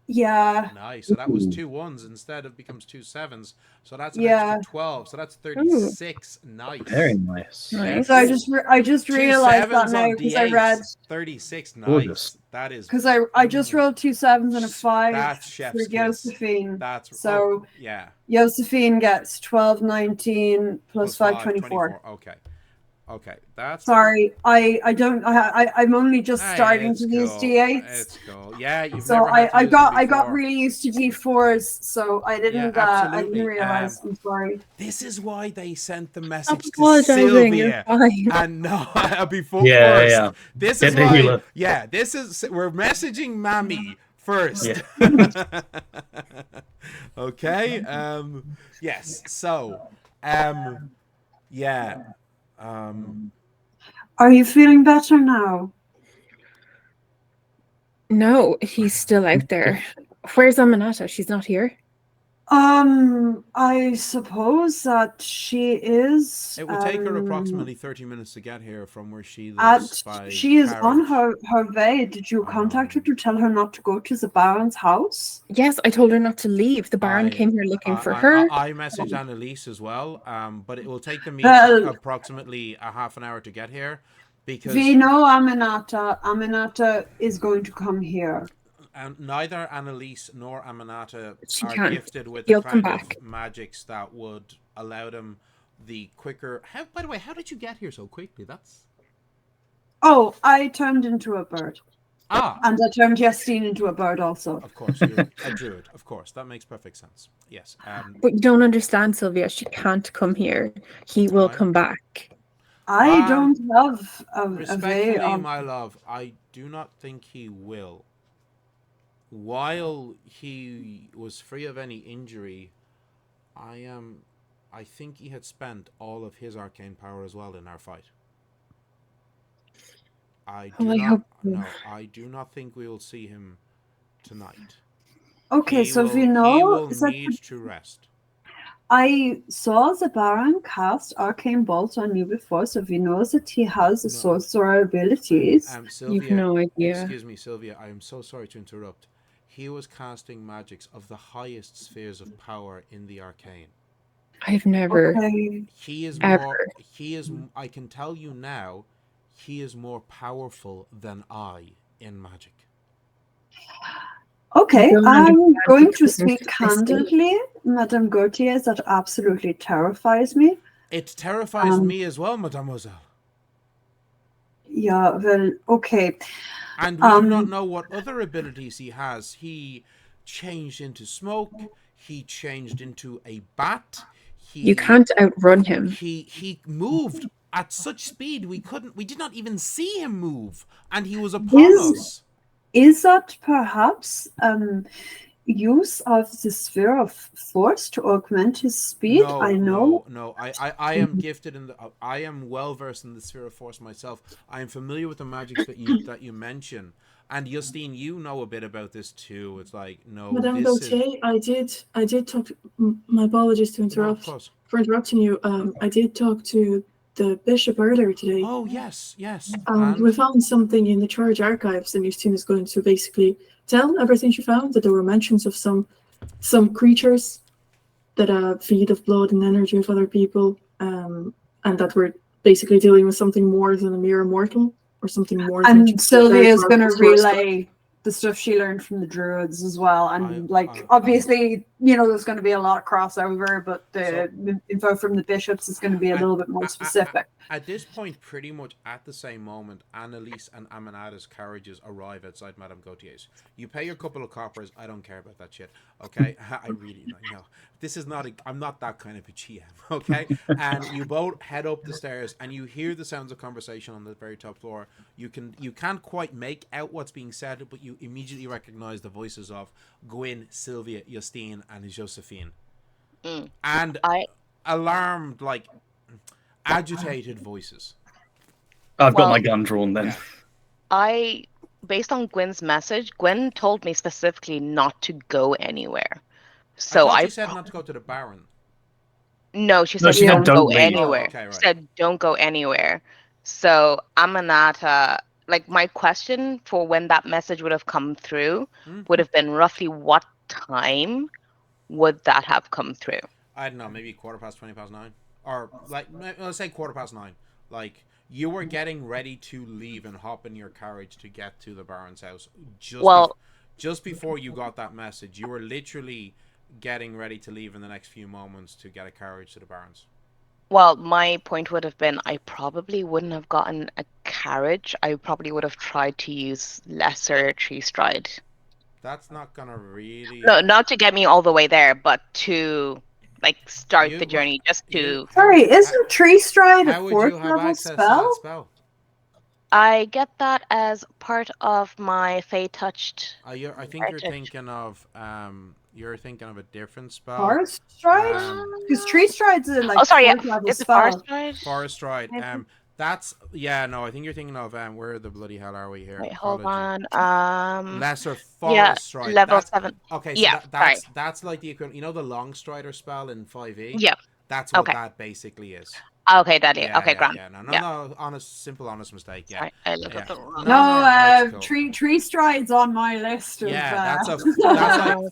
yeah. Nice. So that was 2 1s instead of becomes 2 7s. So that's an Yeah. extra 12. So that's 36. Nice. Very nice. Nice. So I just Two realized that 7s now on because I read D8s. 36. Nice. Gorgeous. That is. because I just rolled 2 sevens and a 5 That's for chef's kiss. Joséphine. That's So yeah. Joséphine gets 12, 19 plus 5, 24. Okay. Okay. That's Sorry, I'm only just Hey, starting it's to use cool. D8s. It's cool. Yeah, you've So never had to use them I got before. really used to D4s, so I didn't absolutely. realize. I'm sorry. This is why they sent the Stop message to apologizing. You're Sylvia. fine. And no, before Yeah, first. yeah. This Get is the why. healer. Yeah, this is we're messaging Mammy first. Yeah. Okay. Yes. So. Yeah. Are you feeling better now? No, he's still out there. Where's Aminata? She's not here. I suppose that she is. It will take her approximately 30 minutes to get here from where she At, lives. By she is on carriage. her way. Did you contact her to tell her not to go to the Baron's house? Yes, I told her not to leave. The Baron came here looking for her. I messaged Annalise as well, but it will take them each Well- approximately a half an hour to get here, because We know Aminata. Aminata is going to come here. neither Annalise nor Aminata She are can't. gifted with He'll the come kind back. of magics that would allow them the quicker. By the way, how did you get here so quickly? That's Oh, I turned into a bird. ah. And I turned Justine into a bird also. Of course, you're a druid. Of course, that makes perfect sense. Yes. But you don't understand, Sylvia. She can't come here. He will Why? come back. I don't have a way Respectfully, of... my love, I do not think he will. While he was free of any injury, I think he had spent all of his arcane power as well in our fight. I do not think we will see him tonight. Okay, so if you he know... will is that need to rest. I saw the Baron cast Arcane Bolt on you before, so if he knows that he has the sorcerer abilities... Sylvia, You've no idea. Excuse me, Sylvia, I am so sorry to interrupt. He was casting magics of the highest spheres of power in the arcane. I've never. Okay. He is Ever. more. He is. I can tell you now, he is more powerful than I in magic. Okay, don't I'm understand going the to speak difference between- candidly, Madame Gauthier. That absolutely terrifies me. It terrifies me as well, mademoiselle. Yeah, well, okay. And we do not know what other abilities he has. He changed into smoke. He changed into a bat. You can't outrun him. He moved at such speed we did not even see him move, and he was upon us. Is that perhaps use of the sphere of force to augment his speed? No, I know. No. I am gifted in I am well versed in the sphere of force myself. I am familiar with the magics that you mention. And Justine, you know a bit about this too. It's like Madame Gauthier, I did talk. My apologies to interrupt for interrupting you. I did talk to the bishop earlier today. Oh yes. We found something in the church archives, and Justine is going to basically tell everything she found. That there were mentions of some creatures that feed of blood and energy of other people, and that we're basically dealing with something more than a mere mortal. Or something more. And Sylvia is going to relay the stuff she learned from the druids as well. And obviously, there's going to be a lot of crossover, but the info from the bishops is going to be a little bit more specific. At this point, pretty much at the same moment, Annalise and Aminata's carriages arrive outside Madame Gautier's. You pay your couple of coppers. I don't care about that shit. Okay, I really know. This is not. I'm not that kind of a GM. Okay, and you both head up the stairs, and you hear the sounds of conversation on the very top floor. You can't quite make out what's being said, but you immediately recognize the voices of Gwynn, Sylvia, Justine, and Joséphine. And alarmed, agitated voices. I've got my gun drawn then. based on Gwyn's message, Gwyn told me specifically not to go anywhere. I So thought I you said not to go to the Baron. No, she No, said she said don't don't go leave. anywhere. Oh, okay, right. She said don't go anywhere. So Amanata, like my question for when that message would have come through would have been roughly what time would that have come through? I don't know, maybe 9:15, or like let's say 9:15. Like you were getting ready to leave and hop in your carriage to get to the Baron's house. Well, Just before you got that message, you were literally getting ready to leave in the next few moments to get a carriage to the Barons. well, my point would have been I probably wouldn't have gotten a carriage. I probably would have tried to use lesser tree stride. That's not gonna really. No, not to get me all the way there, but to like start the journey just to. Sorry, isn't Tree Stride a How would you 4th have level access to spell? that spell? I get that as part of my Fey touched. I think you're thinking of a different spell. Forest Stride? Because Tree Stride's a like Oh, sorry, yeah. 4th level Is it spell. Forest Stride? Forest Stride. Maybe. That's no. I think you're thinking of where the bloody hell are we here? Wait, hold Apology. on. Lesser Yeah, Forest Stride. level That's, 7. Okay, so Yeah, that's like the equivalent. You know the Long Strider spell in 5e. Yeah. That's what Okay. that basically is. Okay, that is. Okay, grand. Yeah, Yeah. no, honest mistake. Yeah. Sorry, I looked Yeah. at the wrong. No, that's cool. Tree Stride's on my list of Yeah, that's like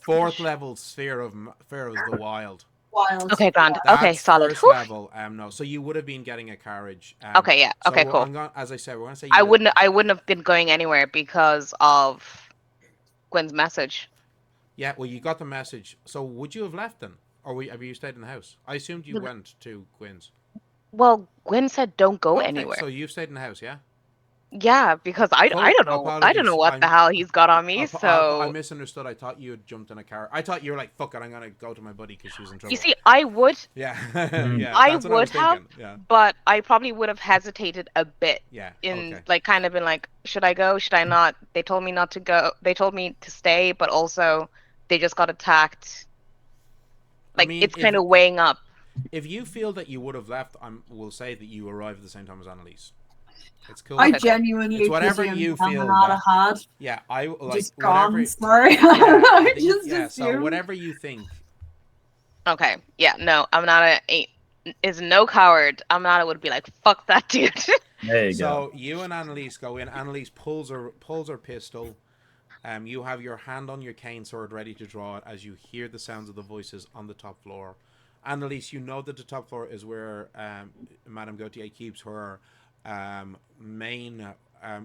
4th level sphere of the wild. wild. Okay, grand. That's Okay, solid. First Whew. level. No. So you would have been getting a carriage. Okay, yeah. Okay, cool. As I said, we're gonna say I wouldn't have been going anywhere because of Gwen's message. Yeah. Well, you got the message. So would you have left then, or have you stayed in the house? I assumed you went to Gwyn's. Well, Gwen said don't go Okay, anywhere. So you stayed in the house, yeah? Yeah, because I don't know. I don't know what the hell he's got on me. So I misunderstood. I thought you had jumped in a car. I thought you were like, "Fuck it, I'm gonna go to my buddy because she's in trouble." you see, I would, Yeah. Yeah. I That's what would was have, thinking. Yeah. but I probably would have hesitated a bit. Yeah. In Okay. like kind of been like, should I go? Should I not? They told me not to go. They told me to stay, but also they just got attacked. Like it's kind of weighing up. If you feel that you would have left, we'll say that you arrived at the same time as Annalise. It's cool. I genuinely it's whatever you feel. Had. Yeah, I like just whatever. Gone, sorry. Yeah, so whatever you think. Okay. Yeah. No, I'm not is no coward. I'm not. Would be like fuck that dude. There you go. So you and Annalise go in. Annalise pulls her pistol. You have your hand on your cane sword ready to draw it as you hear the sounds of the voices on the top floor. Annalise, you know that the top floor is where Madame Gautier keeps her main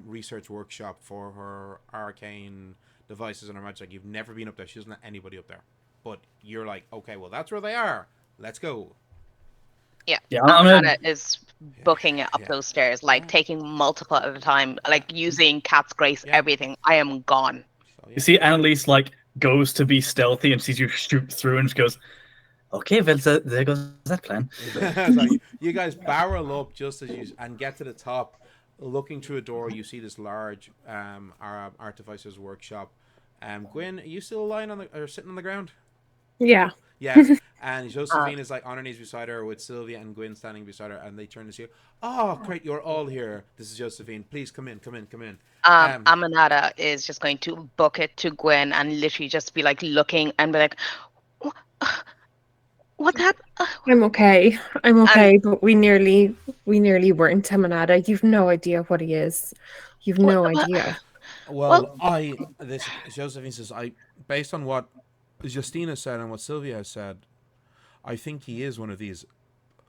research workshop for her arcane devices and her magic. You've never been up there. She doesn't let anybody up there. But you're like, okay, well, that's where they are. Let's go. Yeah. Anna is booking it up those stairs, like taking multiple at a time, like using Cat's Grace, everything. I am gone. So, You see Annalise like goes to be stealthy and sees you shoot through and she goes, okay, well, there goes that plan. So you guys barrel up just as you and get to the top. Looking through a door, you see this large artificer's workshop. Gwyn, are you still lying or sitting on the ground? Yeah. Yeah, and Joséphine is like on her knees beside her with Sylvia and Gwyn standing beside her, and they turn to see you. Oh, great, you're all here. This is Joséphine. Please come in. Amanata is just going to book it to Gwyn and literally just be like looking and be like, what happened? I'm okay. But we nearly weren't Amanata. You've no idea what he is. You've no idea. Well, Joséphine says, based on what Justina said and what Sylvia said, I think he is one of these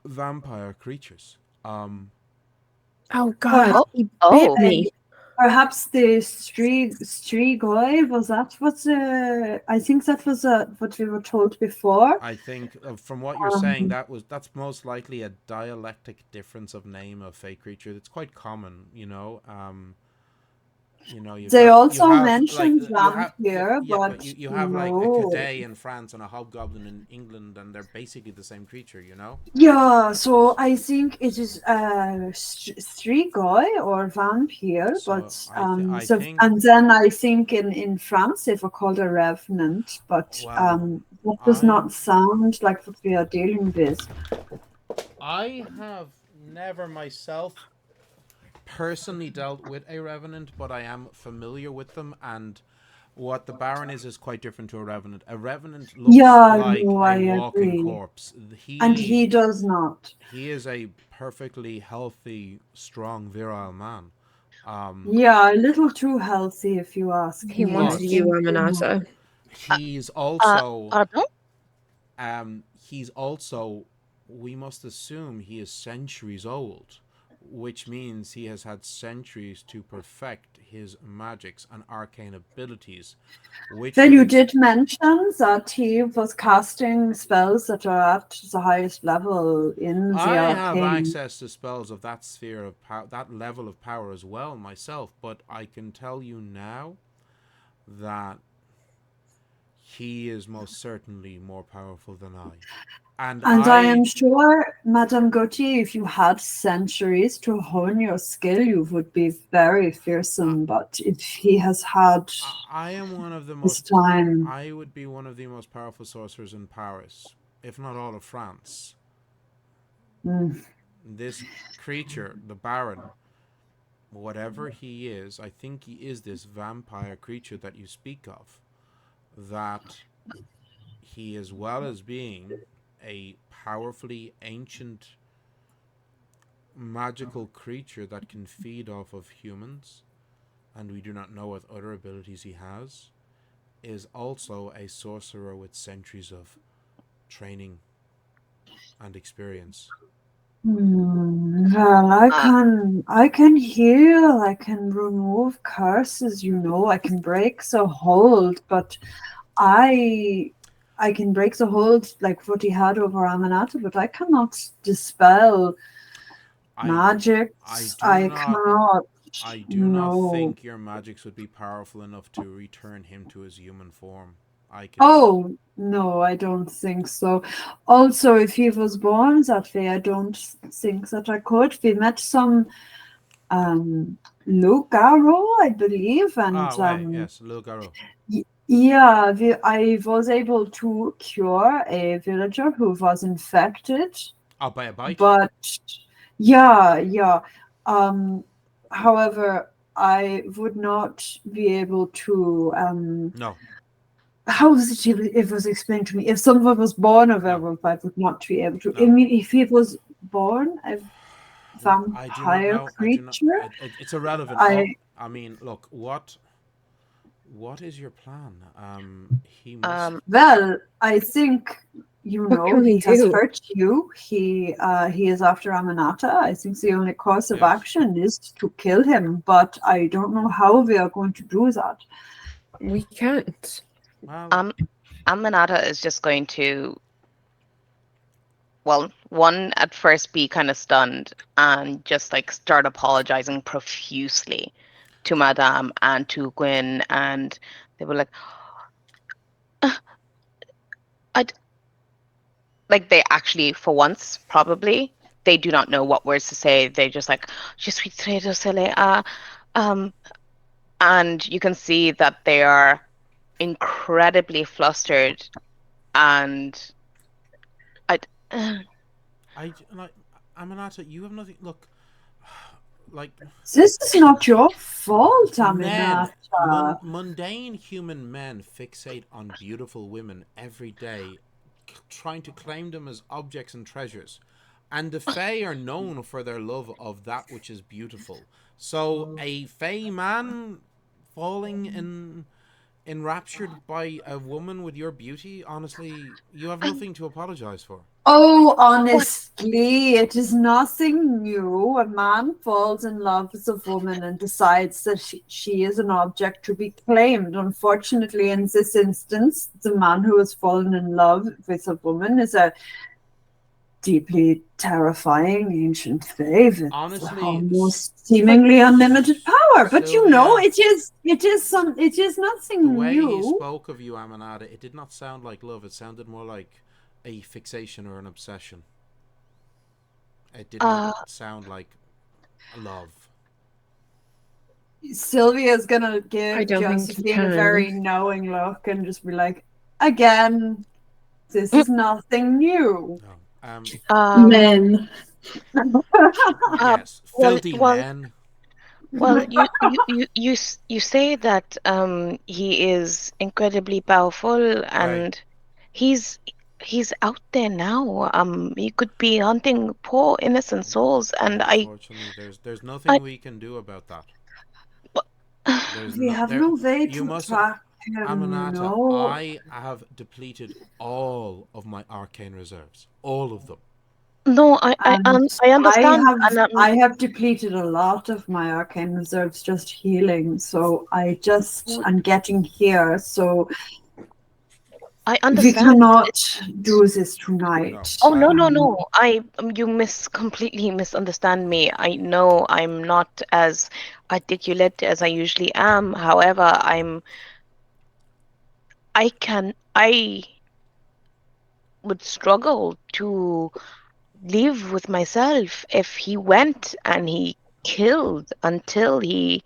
vampire creatures. Oh God! He bit me. Perhaps the Strigoi, was that what I think that was what we were told before. I think from what you're saying, that's most likely a dialectic difference of name of fey creature. It's quite common, you know. They also mentioned vampire, but you have like a Cadet in France and a hobgoblin in England, and they're basically the same creature, you know. Yeah, so I think it is Strigoi or vampire, but and then I think in France they were called a revenant, but that does not sound like what we are dealing with. I have never myself personally dealt with a revenant, but I am familiar with them, and what the Baron is quite different to a revenant. A revenant looks like no, I a walking agree. corpse. And he does not. He is a perfectly healthy, strong, virile man. Yeah, a little too healthy, if you ask He me. wanted you, Aminata. He's also Pardon? he's also, we must assume he is centuries old, which means he has had centuries to perfect his magics and arcane abilities. Well, you did mention that he was casting spells that are at the highest level in the I have arcane. access to spells of that sphere of power, that level of power as well myself, but I can tell you now that he is most certainly more powerful than I. And I am sure, Madame Gauthier, if you had centuries to hone your skill, you would be very fearsome. But if he has had I am one of the this most time, I would be one of the most powerful sorcerers in Paris, if not all of France. This creature, the Baron, whatever he is, I think he is this vampire creature that you speak of, that he, as well as being a powerfully ancient magical creature that can feed off of humans, and we do not know what other abilities he has, is also a sorcerer with centuries of training and experience. well, I can heal, I can remove curses, I can break the hold, but I can break the hold like what he had over Aminata, but I cannot dispel magic. I cannot. I do not think your magics would be powerful enough to return him to his human form. Oh, no, I don't think so. Also, if he was born that way, I don't think that I could. We met some Lugaro, I believe, and yes, Lugaro. Yeah, I was able to cure a villager who was infected. Oh, by a bite? But yeah. However, I would not be able to. No. How was it was explained to me? If someone was born a werewolf, I would not be able to. I mean, if he was born a vampire creature, it's irrelevant. I mean, look, what is your plan? He must. Well, I think he has do? hurt you. He is after Aminata. I think the only course of action is to kill him, but I don't know how we are going to do that. We can't. Well, Aminata is just going to, well, one, at first be kind of stunned and just like start apologizing profusely to Madame and to Gwyn, and they were like, like they actually, for once, probably, they do not know what words to say. They just like, je suis très désolé. And you can see that they are incredibly flustered, and Aminata, you have nothing. Look, like, this is not your fault, Aminata. Mundane human men fixate on beautiful women every day, trying to claim them as objects and treasures. And the Fae are known for their love of that which is beautiful. So a Fae man falling enraptured by a woman with your beauty, honestly, you have nothing to apologize for. Oh, honestly, it is nothing new. A man falls in love with a woman and decides that she is an object to be claimed. Unfortunately, in this instance, the man who has fallen in love with a woman is a deeply terrifying ancient fae with almost seemingly unlimited power. But Sylvia, it is nothing new. The way he spoke of you, Aminata, it did not sound like love. It sounded more like a fixation or an obsession. It did not sound like love. Sylvia's gonna give Josephine a very knowing look and just be like, again, this is nothing new. Men. Yes, filthy men. Well, you say that he is incredibly powerful and he's he's out there now. He could be hunting poor innocent souls, and Unfortunately, there's nothing we can do about that. There's We no have there. no way You to must. track him. Aminata, No. I have depleted all of my arcane reserves. All of them. no, And I understand, and I have depleted a lot of my arcane reserves just healing. So I just am getting here. So I we understand. cannot do this tonight. Oh, no. You completely misunderstand me. I know I'm not as articulate as I usually am. However, I would struggle to live with myself if he went and he killed until he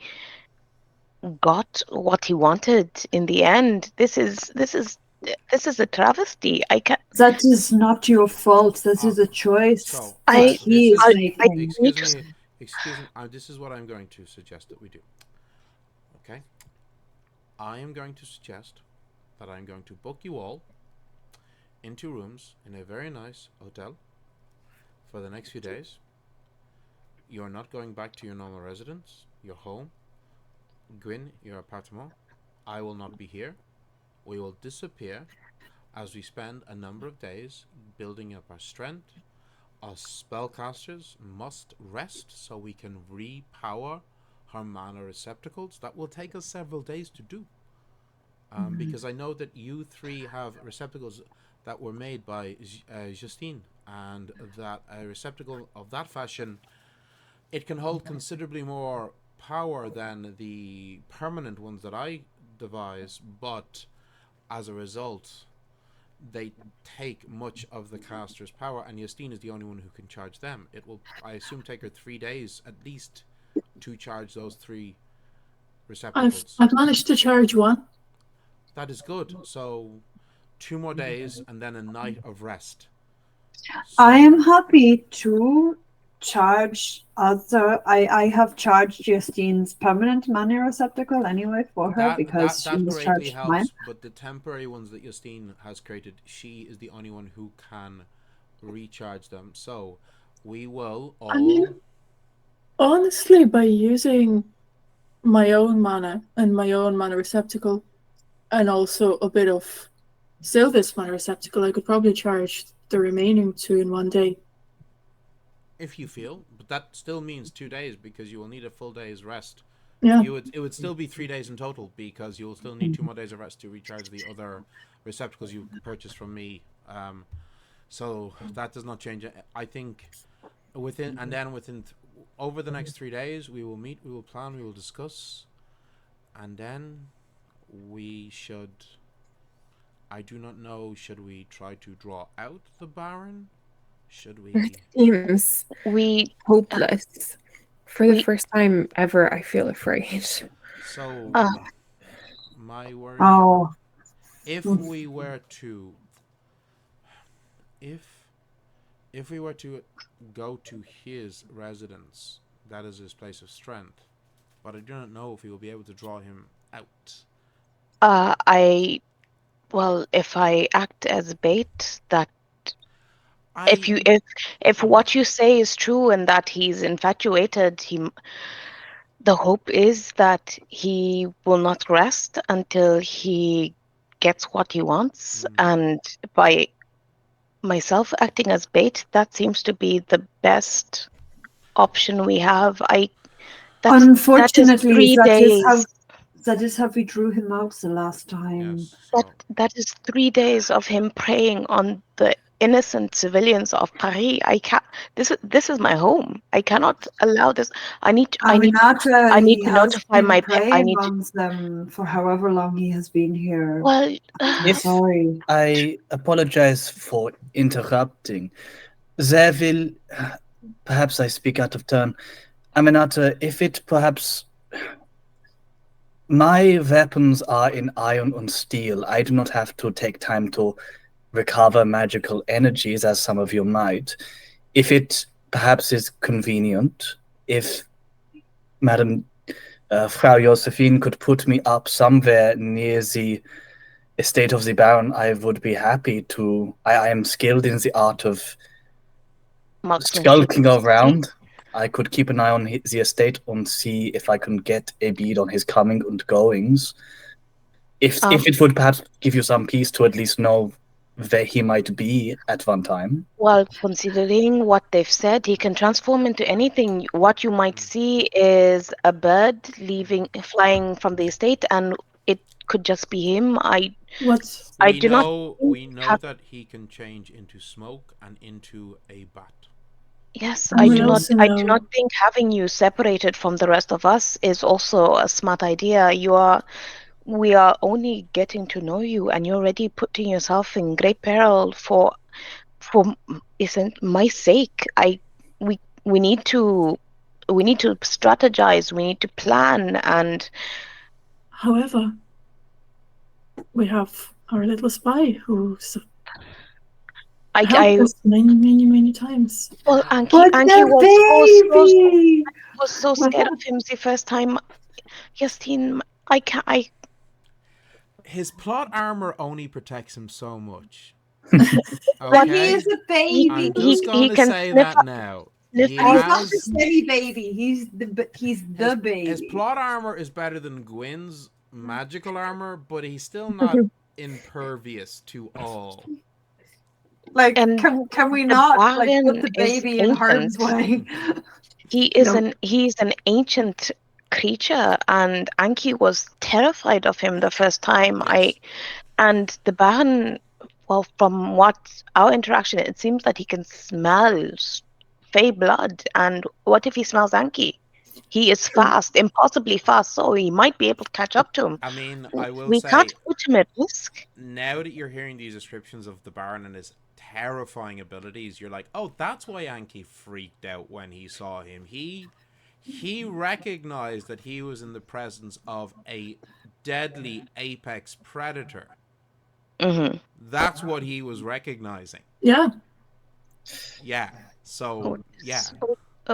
got what he wanted in the end. This is a travesty. I can That is not your fault. This is a choice So that I he is I making. need to excuse me. This is what I'm going to suggest that we do. Okay, I am going to suggest that I'm going to book you all into rooms in a very nice hotel for the next few days. You are not going back to your normal residence, your home. Gwyn, your apartment. I will not be here. We will disappear as we spend a number of days building up our strength. Our spellcasters must rest so we can repower our mana receptacles. That will take us several days to do. Because I know that you three have receptacles that were made by Justine, and that a receptacle of that fashion, it can hold considerably more power than the permanent ones that I devise, but as a result, they take much of the caster's power, and Justine is the only one who can charge them. It will, I assume, take her 3 days at least to charge those 3 receptacles. I've managed to charge one. That is good. So 2 more days and then a night of rest. So, I am happy to charge I have charged Justine's permanent mana receptacle anyway for her because she was greatly charged mine. helps, but the temporary ones that Justine has created, she is the only one who can recharge them. So we will all. I mean, honestly, by using my own mana and my own mana receptacle, and also a bit of Sylva's mana receptacle, I could probably charge the remaining 2 in one day. If you feel, but that still means 2 days because you will need a full day's rest. Yeah. It would still be 3 days in total because you will still need 2 more days of rest to recharge the other receptacles you purchased from me. So that does not change it. I think within over the next 3 days we will meet, we will plan, we will discuss, and then we should. I do not know. Should we try to draw out the Baron? Should we? Seems we hopeless. For the first time ever, I feel afraid. So my worry. Oh, If we were to, if we were to go to his residence, that is his place of strength, but I do not know if we will be able to draw him out. Well, if I act as bait, that if what you say is true and that he's infatuated, the hope is that he will not rest until he gets what he wants. And by myself acting as bait, that seems to be the best option we have. Unfortunately, that is how we drew him out the last time. Yes, so. That is 3 days of him preying on the innocent civilians of Paris. I can't. This is my home. I cannot allow this. I need to notify my on them for however long he has been here. Well, I'm sorry. I apologize for interrupting. Zervil, perhaps I speak out of turn. Aminata, if it perhaps... My weapons are in iron and steel. I do not have to take time to recover magical energies as some of you might. If it perhaps is convenient, if Madam Frau Joséphine could put me up somewhere near the estate of the Baron, I would be happy to. I am skilled in the art of skulking around. I could keep an eye on the estate and see if I can get a bead on his coming and goings. If it would perhaps give you some peace to at least know where he might be at one time. Well, considering what they've said, he can transform into anything. What you might see is a bird flying from the estate, and it could just be him. What? I do not. We know that he can change into smoke and into a bat. Yes, I do not think having you separated from the rest of us is also a smart idea. We are only getting to know you, and you're already putting yourself in great peril for isn't my sake. We need to strategize. We need to plan, and however, we have our little spy who's helped us many times. Well, Anki was so scared of him the first time. Justine, His plot armor only protects him so much. But he is a baby. I'm just going to say that now. He's not a silly baby. He's the baby. His plot armor is better than Gwyn's magical armor, but he's still not impervious to all. Like, can we not put the baby in harm's way? He's an ancient creature, and Anki was terrified of him the first time. Yes. And the Baron, well, from what our interaction, it seems that he can smell fey blood. And what if he smells Anki? He is fast, impossibly fast, so he might be able to catch up to him. I mean, I will we say, can't put him at risk. Now that you're hearing these descriptions of the Baron and his terrifying abilities, you're like, oh, that's why Anki freaked out when he saw him. He recognized that he was in the presence of a deadly apex predator. Mm-hmm. That's what he was recognizing. Yeah. Yeah. So yeah.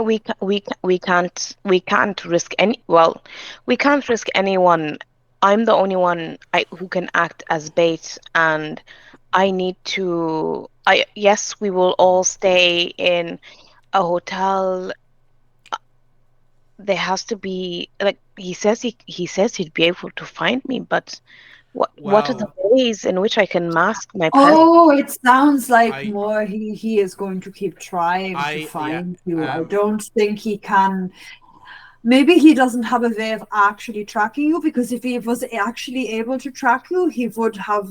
We can't risk any. Well, we can't risk anyone. I'm the only one who can act as bait, and I need to. Yes, we will all stay in a hotel. There has to be, like he says he'd be able to find me, but what are the ways in which I can mask my presence? Oh, it sounds like more he is going to keep trying to find you. I don't think he can. Maybe he doesn't have a way of actually tracking you, because if he was actually able to track you, he would have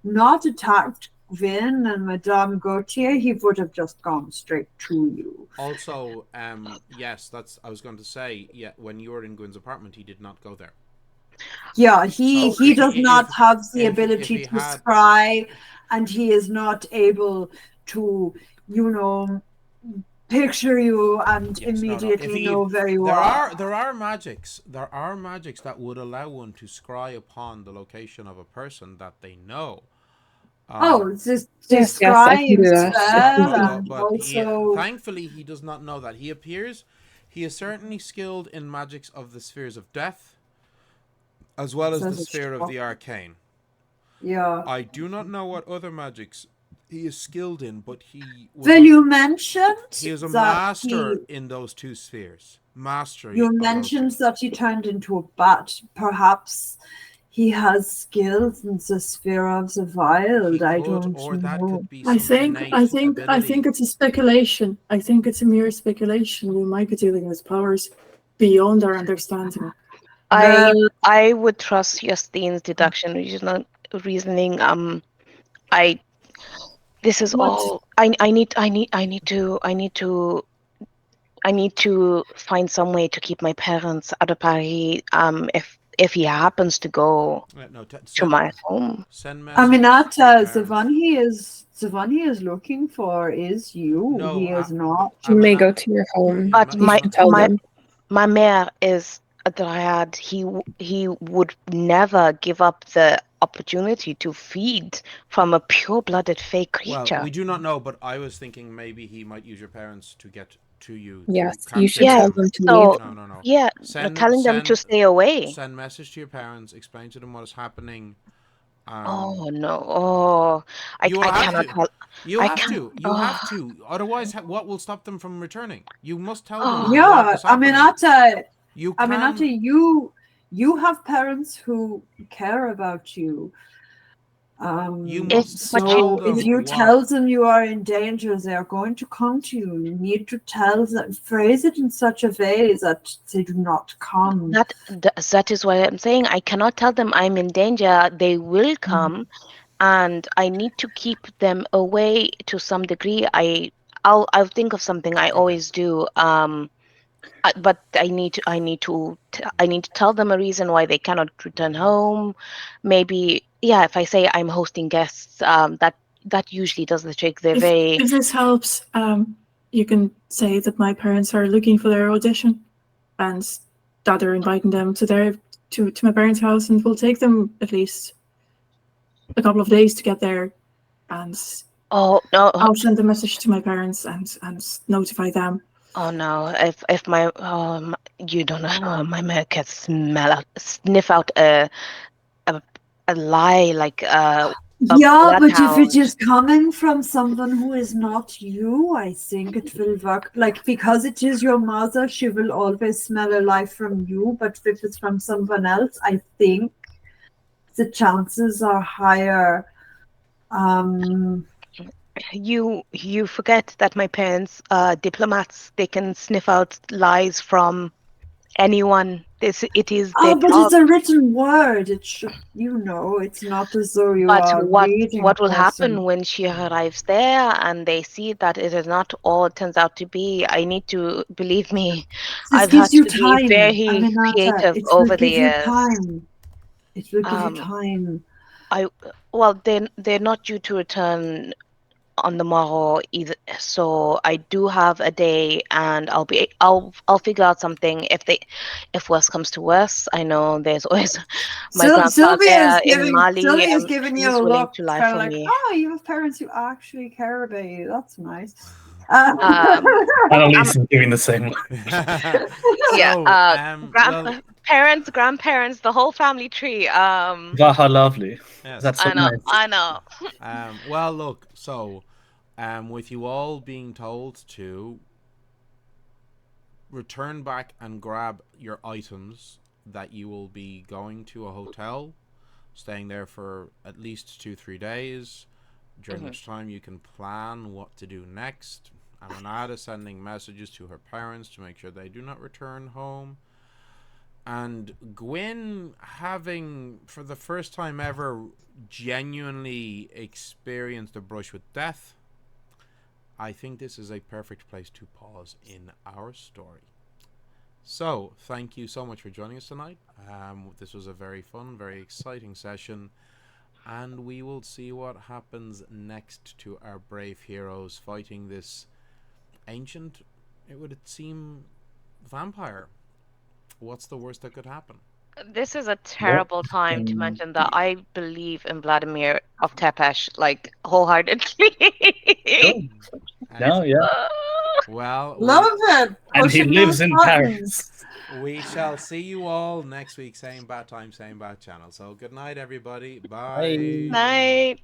not attacked Gwyn and Madame Gautier. He would have just gone straight to you. Also, yes, I was going to say, when you were in Gwyn's apartment, he did not go there. Yeah, he does not have the ability to scry, and he is not able to, picture you and immediately know very well. There are magics that would allow one to scry upon the location of a person that they know. Scrying spell, but also... thankfully he does not know that. He is certainly skilled in magics of the spheres of death, as well as the sphere of the arcane. Yeah. I do not know what other magics he is skilled in, but he is a master in those two spheres. You mentioned that he turned into a bat. Perhaps he has skills in the sphere of the wild. I don't know. I think it's a speculation. I think it's a mere speculation. We might be dealing with powers beyond our understanding. I would trust Justine's deduction, reasoning. This is all. I need to find some way to keep my parents out of Paris. If he happens to go to my home. Aminata, the one he is looking for is you. No, he is not. You may go to your home. But my mayor is a dryad. He would never give up the opportunity to feed from a pure-blooded fake creature. Well, we do not know, but I was thinking maybe he might use your parents to get to you. Yes, You you can't should trick tell them. them to So leave. No. yeah, telling them to stay away. Send message to your parents. Explain to them what is happening. Oh no! Oh, You I have cannot to. help. You I have can't. to. You Oh, have to. Otherwise, what will stop them from returning? You must tell them oh. what Yeah, is happening. You Aminata, can. you have parents who care about you. You It, must but you, tell So if them you what. tell them you are in danger, they are going to come to you. You need to tell them, phrase it in such a way that they do not come. that is why I'm saying I cannot tell them I'm in danger. They will come, and I need to keep them away to some degree. I'll think of something. I always do. But I need to tell them a reason why they cannot return home. Maybe, yeah, if I say I'm hosting guests, that usually does the trick. They're very If this helps, you can say that my parents are looking for their audition, and that they're inviting them to my parents' house, and it will take them at least a couple of days to get there. And oh no, I'll send a message to my parents and notify them. oh no, if my you don't know, my mouth can sniff out a, a lie, like a Yeah, but if it bloodhound. is coming from someone who is not you, I think it will work. Like, because it is your mother, she will always smell a lie from you. But if it's from someone else, I think the chances are higher. You forget that my parents are diplomats. They can sniff out lies from anyone. It is their Oh, but job. it's a written word. It should, it's not as though you But are reading a what will happen person. when she arrives there and they see that it is not all it turns out to be? I need to believe me. This I've had gives you to be time, very Aminata. creative It will over the give you years. time. It will give you Um, time. well, they're not due to return on the morrow either, so I do have a day, and I'll figure out something if worse comes to worse. I know there's always my grandpa there in Mali. Sylvia's giving you He's a willing look, to lie kind of for like, me. oh, you have parents who actually care about you. That's nice. Um, Annalise is doing the same. yeah, So, well, parents, grandparents, the whole family tree. Vaha, lovely. yes. That's so nice. I know. Well, look. So, with you all being told to return back and grab your items, that you will be going to a hotel, staying there for at least 2-3 days, during which time you can plan what to do next. Aminata sending messages to her parents to make sure they do not return home. And Gwyn, having for the first time ever genuinely experienced a brush with death, I think this is a perfect place to pause in our story. So, thank you so much for joining us tonight. This was a very fun, very exciting session, and we will see what happens next to our brave heroes fighting this ancient, it would seem, vampire. What's the worst that could happen? This is a terrible time to mention that I believe in Vladimir of Tepesh, like wholeheartedly. No, yeah. Well, Love it. And he Pushing lives those in buttons. Paris. we shall see you all next week, same bad time, same bad channel. So good night, everybody. Bye. Bye. Night.